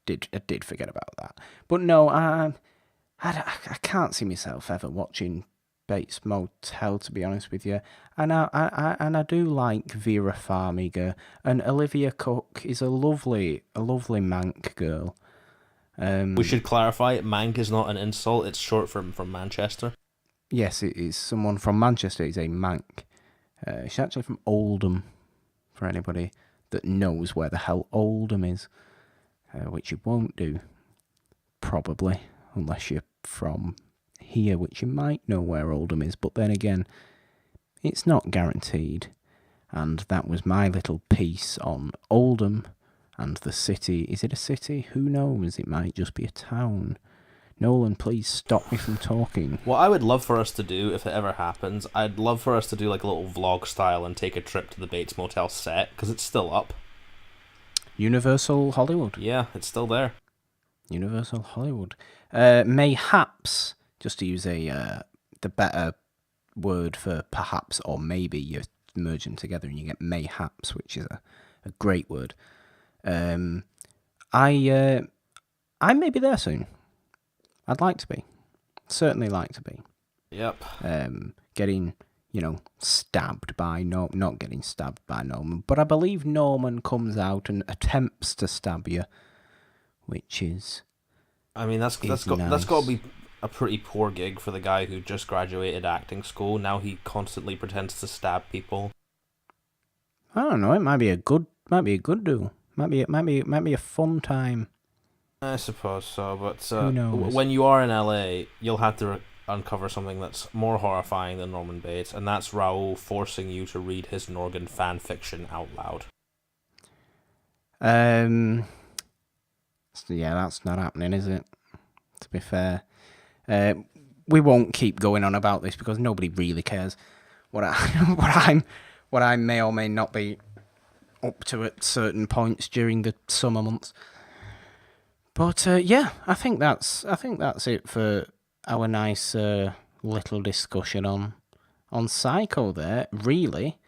did forget about that. But no, I can't see myself ever watching Bates Motel, to be honest with you. And I do like Vera Farmiga, and Olivia Cook is a lovely mank girl. We should clarify, mank is not an insult, it's short from Manchester. Yes, it is. Someone from Manchester is a mank. She's actually from Oldham, for anybody that knows where the hell Oldham is, which you won't do, probably, unless you're from here, which you might know where Oldham is, but then again, it's not guaranteed. And that was my little piece on Oldham and the city. Is it a city? Who knows? It might just be a town. Nolan, please stop me from talking. What I would love for us to do, if it ever happens, I'd love for us to do like a little vlog style and take a trip to the Bates Motel set, because it's still up. Universal Hollywood. Yeah, it's still there. Universal Hollywood. Mayhaps, just to use the better word for perhaps or maybe, you merge them together and you get mayhaps, which is a great word. I may be there soon. I'd like to be. Certainly like to be. Yep. Getting, stabbed by not getting stabbed by Norman, but I believe Norman comes out and attempts to stab you, which is. I mean, that's got to be a pretty poor gig for the guy who just graduated acting school. Now he constantly pretends to stab people. I don't know. It might be a good do. Might be a fun time. I suppose so, but Who knows? When you are in LA, you'll have to uncover something that's more horrifying than Norman Bates, and that's Raoul forcing you to read his Norgan fan fiction out loud. Yeah, that's not happening, is it? To be fair, we won't keep going on about this because nobody really cares what I may or may not be up to at certain points during the summer months. But yeah, I think that's it for our nice little discussion on Psycho. There, really,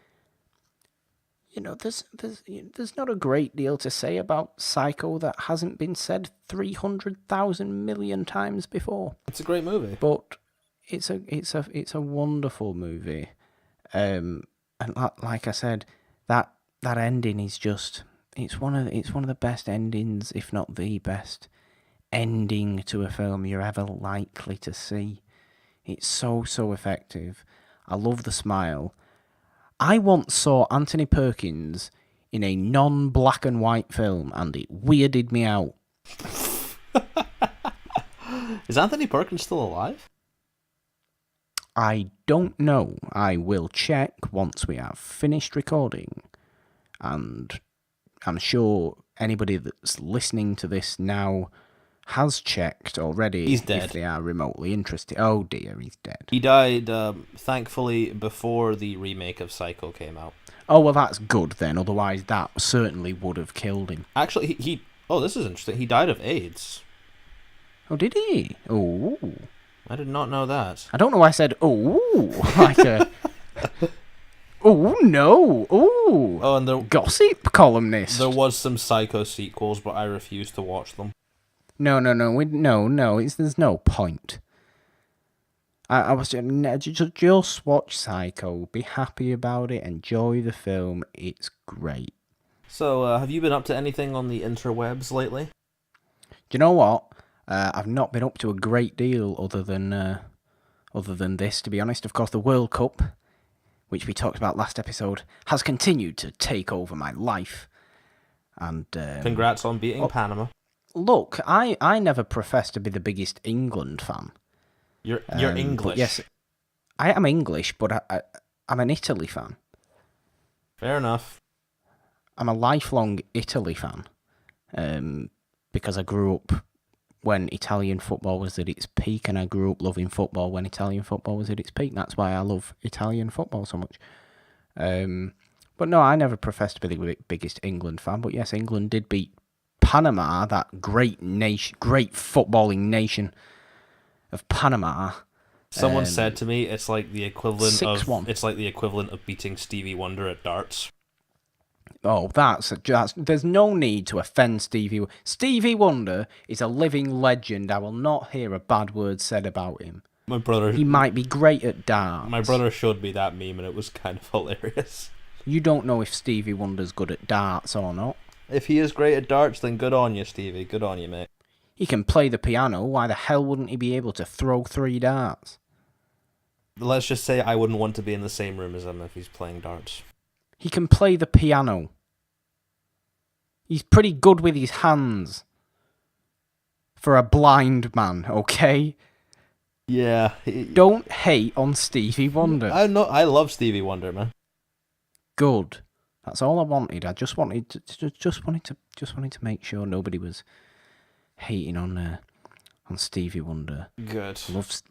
there's not a great deal to say about Psycho that hasn't been said 300,000 million times before. It's a great movie, but it's a wonderful movie, and like I said, that ending is just. It's one of the best endings, if not the best ending to a film you're ever likely to see. It's so effective. I love the smile. I once saw Anthony Perkins in a non-black and white film, and it weirded me out. Is Anthony Perkins still alive? I don't know. I will check once we have finished recording, and I'm sure anybody that's listening to this now has checked already. He's dead. If they are remotely interested. Oh dear, he's dead. He died, thankfully, before the remake of Psycho came out. Oh, well, that's good then. Otherwise, that certainly would have killed him. Actually, he oh, this is interesting. He died of AIDS. Oh, did he? Oh. I did not know that. I don't know why I said, oh, like a... Oh, no. Oh, and there... Gossip columnist. There was some Psycho sequels, but I refused to watch them. No. There's no point. I was just watch Psycho. Be happy about it. Enjoy the film. It's great. So, have you been up to anything on the interwebs lately? you know what? I've not been up to a great deal other than this, to be honest. Of course, the World Cup, which we talked about last episode, has continued to take over my life. And congrats on beating Panama. Look, I never professed to be the biggest England fan. You're English. Yes, I am English, but I'm an Italy fan. Fair enough. I'm a lifelong Italy fan, because I grew up when Italian football was at its peak, and I grew up loving football when Italian football was at its peak. That's why I love Italian football so much. But no, I never professed to be the biggest England fan. But yes, England did beat Panama, that great nation, great footballing nation of Panama. Someone said to me, it's like the equivalent 6-1. It's like the equivalent of beating Stevie Wonder at darts. Oh, that's there's no need to offend Stevie. Stevie Wonder is a living legend. I will not hear a bad word said about him. He might be great at darts. My brother showed me that meme and it was kind of hilarious. You don't know if Stevie Wonder's good at darts or not. If he is great at darts, then good on you, Stevie. Good on you, mate. He can play the piano. Why the hell wouldn't he be able to throw 3 darts? Let's just say I wouldn't want to be in the same room as him if he's playing darts. He can play the piano. He's pretty good with his hands. For a blind man, okay? Yeah. Don't hate on Stevie Wonder. I love Stevie Wonder, man. Good. That's all I wanted. I just wanted to make sure nobody was hating on Stevie Wonder. Good.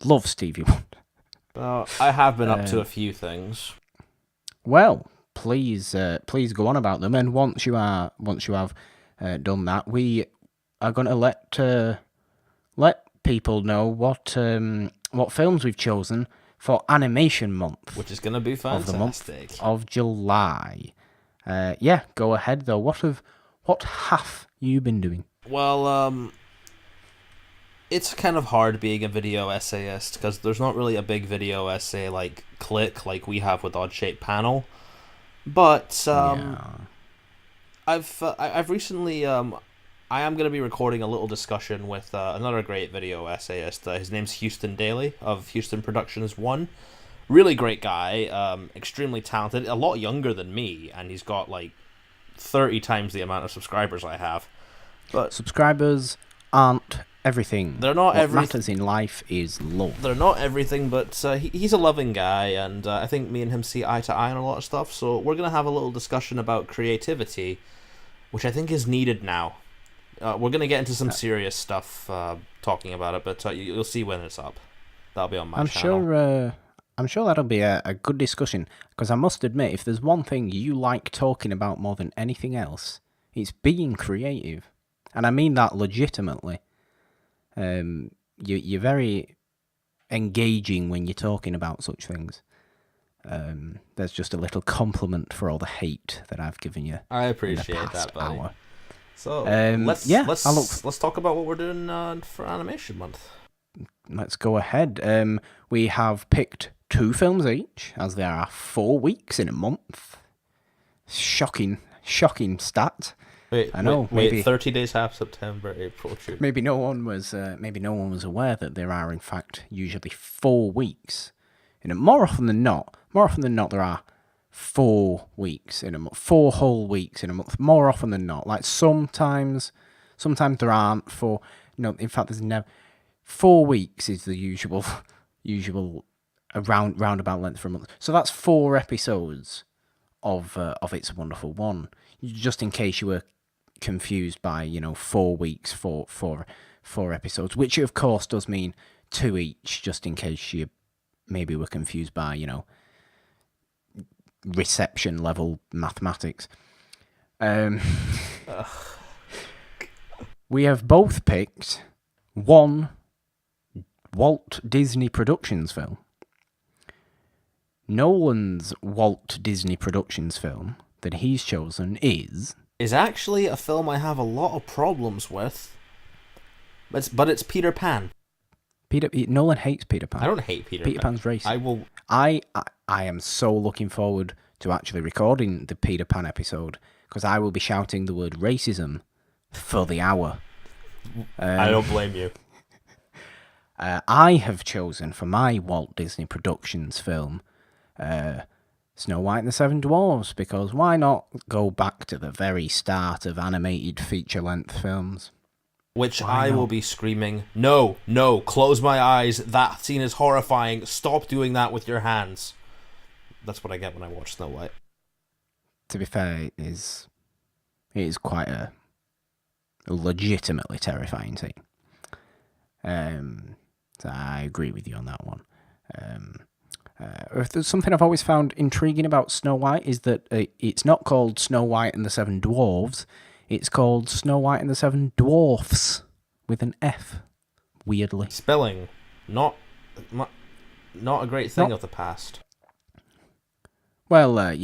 Love Stevie Wonder. I have been up to a few things. Well, please go on about them. And once you have done that, we are going to let people know what films we've chosen for Animation Month, which is going to be fantastic. Of the month of July. Go ahead though. What have you been doing? Well, it's kind of hard being a video essayist because there's not really a big video essay like click like we have with Odd Shape Panel. But I've recently I am going to be recording a little discussion with another great video essayist. His name's Houston Daly of Houston Productions 1. Really great guy, extremely talented, a lot younger than me, and he's got like 30 times the amount of subscribers I have. But subscribers aren't everything. They're not everything. What matters in life is love. They're not everything, but he's a loving guy, and I think me and him see eye to eye on a lot of stuff, so we're going to have a little discussion about creativity, which I think is needed now. We're going to get into some serious stuff talking about it, but you'll see when it's up. That'll be on my channel. I'm sure that'll be a good discussion, because I must admit, if there's one thing you like talking about more than anything else, it's being creative. And I mean that legitimately. You're very engaging when you're talking about such things. There's just a little compliment for all the hate that I've given you. I appreciate that, buddy. Hour. So let's talk about what we're doing for Animation Month. Let's go ahead. We have picked 2 films each, as there are 4 weeks in a month. Shocking stat. I know. Maybe 30 days half September, April, June. Maybe no one was aware that there are in fact usually 4 weeks. More often than not, there are 4 weeks in a month, 4 whole weeks in a month. More often than not, like sometimes there aren't 4. No, in fact, there's never 4 weeks is the usual roundabout length for a month. So that's 4 episodes of It's a Wonderful One. Just in case you were confused by 4 weeks for 4 episodes, which of course does mean 2 each. Just in case you maybe were confused by reception level mathematics. We have both picked one Walt Disney Productions film. Nolan's Walt Disney Productions film that he's chosen is actually a film I have a lot of problems with. But it's Peter Pan. Nolan hates Peter Pan. I don't hate Peter Pan. Peter Pan's racist. I am so looking forward to actually recording the Peter Pan episode, because I will be shouting the word racism for the hour. I don't blame you. I have chosen for my Walt Disney Productions film Snow White and the Seven Dwarfs, because why not go back to the very start of animated feature-length films? Which I will be screaming, no, close my eyes, that scene is horrifying, stop doing that with your hands. That's what I get when I watch Snow White. To be fair, it is quite a legitimately terrifying scene. So I agree with you on that one. If there's something I've always found intriguing about Snow White is that it's not called Snow White and the Seven Dwarves. It's called Snow White and the Seven Dwarfs with an F. Weirdly. Spelling, not a great thing of the past. Well,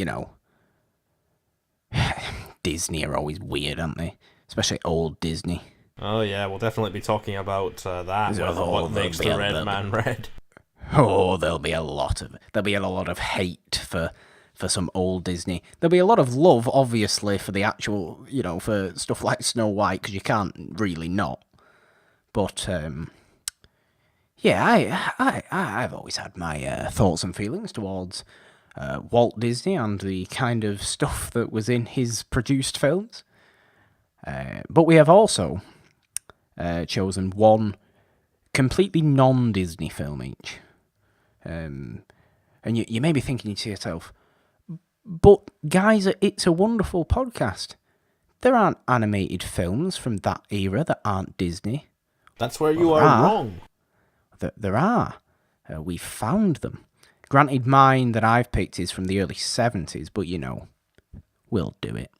Disney are always weird, aren't they? Especially old Disney. Oh yeah, we'll definitely be talking about that. What makes the red man red? Oh, there'll be a lot of hate for some old Disney. There'll be a lot of love, obviously, for the actual, for stuff like Snow White, because you can't really not. But yeah, I've always had my thoughts and feelings towards Walt Disney and the kind of stuff that was in his produced films. But we have also chosen one completely non-Disney film each. And you may be thinking to yourself, but guys, It's a Wonderful podcast. There aren't animated films from that era that aren't Disney. That's where you are wrong. There are. We found them. Granted, mine that I've picked is from the early 70s, but we'll do it.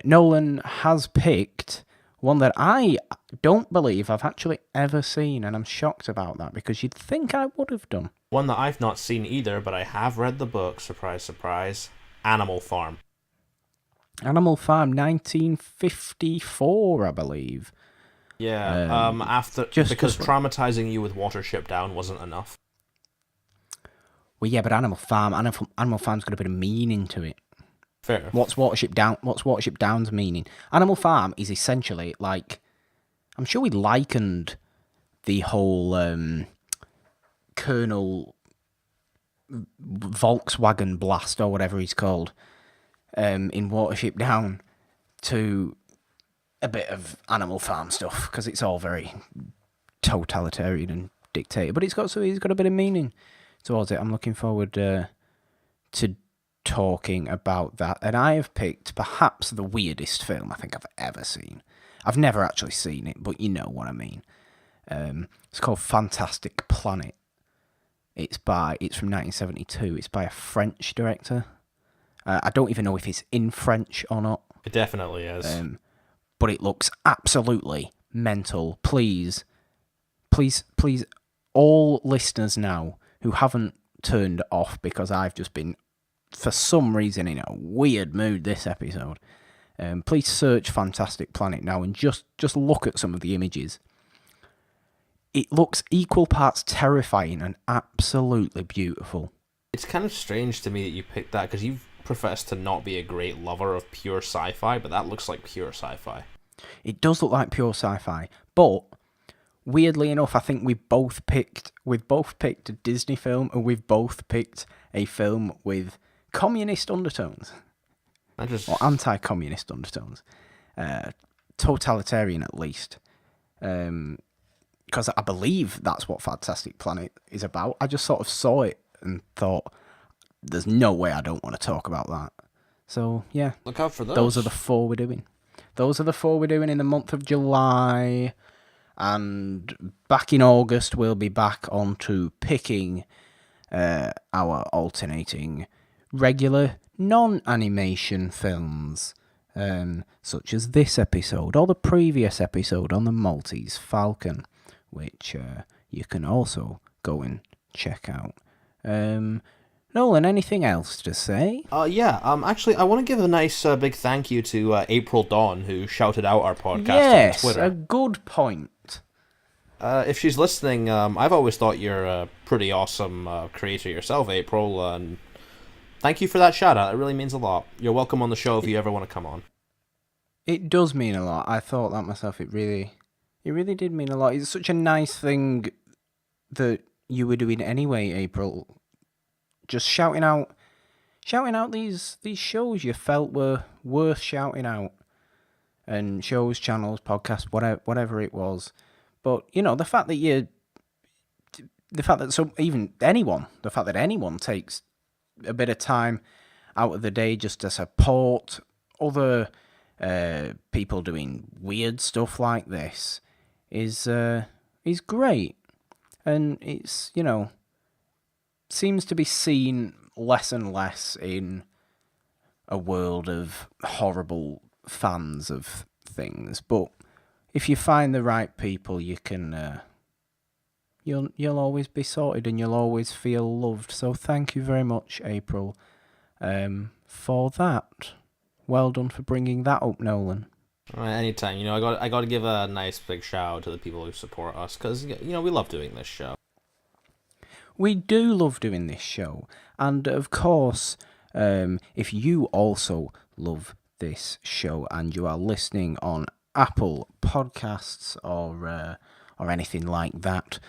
Nolan has picked one that I don't believe I've actually ever seen, and I'm shocked about that, because you'd think I would have done. One that I've not seen either, but I have read the book, surprise, surprise, Animal Farm. Animal Farm, 1954, I believe. Yeah, because traumatizing you with Watership Down wasn't enough. Well, yeah, but Animal Farm's got a bit of meaning to it. Fair. What's Watership Down's meaning? Animal Farm is essentially like, I'm sure we likened the whole Colonel Volkswagen Blast or whatever he's called in Watership Down to a bit of Animal Farm stuff, because it's all very totalitarian and dictator, but he's got a bit of meaning towards it. I'm looking forward to talking about that, and I have picked perhaps the weirdest film I think I've ever seen. I've never actually seen it, but you know what I mean. It's called Fantastic Planet. It's from 1972. It's by a French director. I don't even know if it's in French or not. It definitely is. But it looks absolutely mental. Please, all listeners now who haven't turned off because I've just been, for some reason, in a weird mood this episode, please search Fantastic Planet now and just look at some of the images. It looks equal parts terrifying and absolutely beautiful. It's kind of strange to me that you picked that, because you've professed to not be a great lover of pure sci-fi, but that looks like pure sci-fi. It does look like pure sci-fi, but weirdly enough, I think we've both picked a Disney film, and we've both picked a film with communist undertones. Or anti-communist undertones. Totalitarian, at least. Because I believe that's what Fantastic Planet is about. I just sort of saw it and thought, there's no way I don't want to talk about that. So, yeah. Look out for those. Those are the four we're doing. In the month of July. And back in August, we'll be back onto picking our alternating regular non-animation films, such as this episode or the previous episode on the Maltese Falcon, which you can also go and check out. Nolan, anything else to say? Actually, I want to give a nice big thank you to April Dawn, who shouted out our podcast on Twitter. Yes, a good point. If she's listening, I've always thought you're a pretty awesome creator yourself, April, and thank you for that shout-out. It really means a lot. You're welcome on the show if you ever want to come on. It does mean a lot. I thought that myself. It really It really did mean a lot. It's such a nice thing that you were doing anyway, April. Just shouting out these shows you felt were worth shouting out, and shows, channels, podcasts, whatever it was. But the fact that anyone takes a bit of time out of the day just to support other people doing weird stuff like this is great, and it's seems to be seen less and less in a world of horrible fans of things. But if you find the right people, you can you'll always be sorted and you'll always feel loved. So thank you very much, April, for that. Well done for bringing that up, Nolan. All right, anytime. I got to give a nice big shout out to the people who support us, because we love doing this show. We do love doing this show, and of course, if you also love this show and you are listening on Apple Podcasts or anything like that,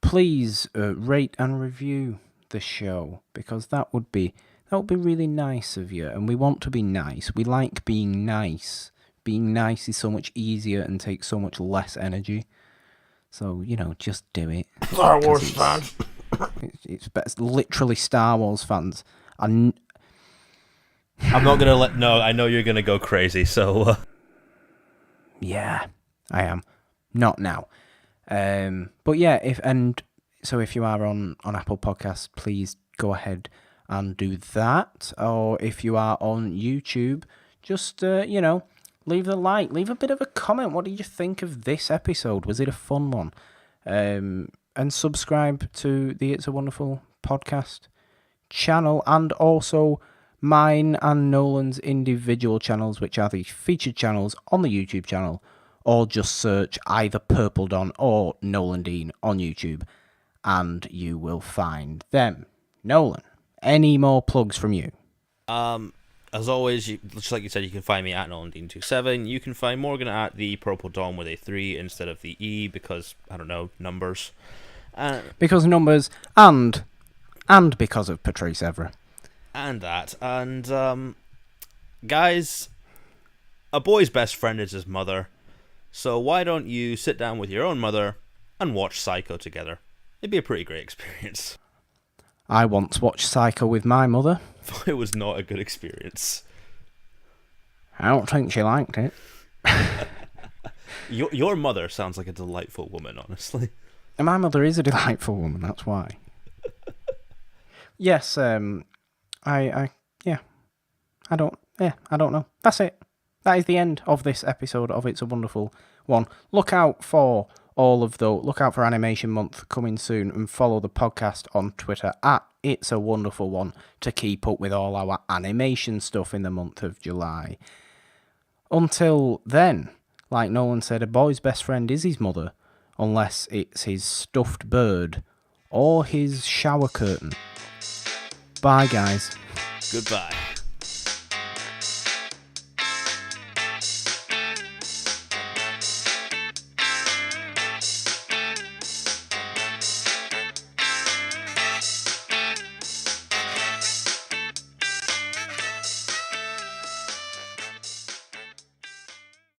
please rate and review the show, because that would be really nice of you, and we want to be nice. We like being nice. Being nice is so much easier and takes so much less energy. So, just do it. Star Wars fans. It's literally Star Wars fans. I'm not going to let... No, I know you're going to go crazy, so... Yeah, I am. Not now. But yeah, if you are on Apple Podcasts, please go ahead and do that. Or if you are on YouTube, just, leave a like, leave a bit of a comment. What did you think of this episode? Was it a fun one? And subscribe to the It's a Wonderful podcast channel, and also mine and Nolan's individual channels, which are the featured channels on the YouTube channel, or just search either Purple Don or Nolan Dean on YouTube, and you will find them. Nolan, any more plugs from you? As always, just like you said, you can find me at NolanDean27. You can find Morgan at the Purple Dawn with a 3 instead of the E, because, I don't know, numbers. Because numbers, and because of Patrice Evra. And that. And, guys, a boy's best friend is his mother. So why don't you sit down with your own mother and watch Psycho together? It'd be a pretty great experience. I once watched Psycho with my mother. It was not a good experience. I don't think she liked it. Your mother sounds like a delightful woman, honestly. And my mother is a delightful woman, that's why. Yes, I don't know. That's it. That is the end of this episode of It's a Wonderful One. Look out for Animation Month coming soon, and follow the podcast on Twitter at It's a Wonderful One to keep up with all our animation stuff in the month of July. Until then, like Nolan said, a boy's best friend is his mother, unless it's his stuffed bird or his shower curtain. Bye, guys. Goodbye.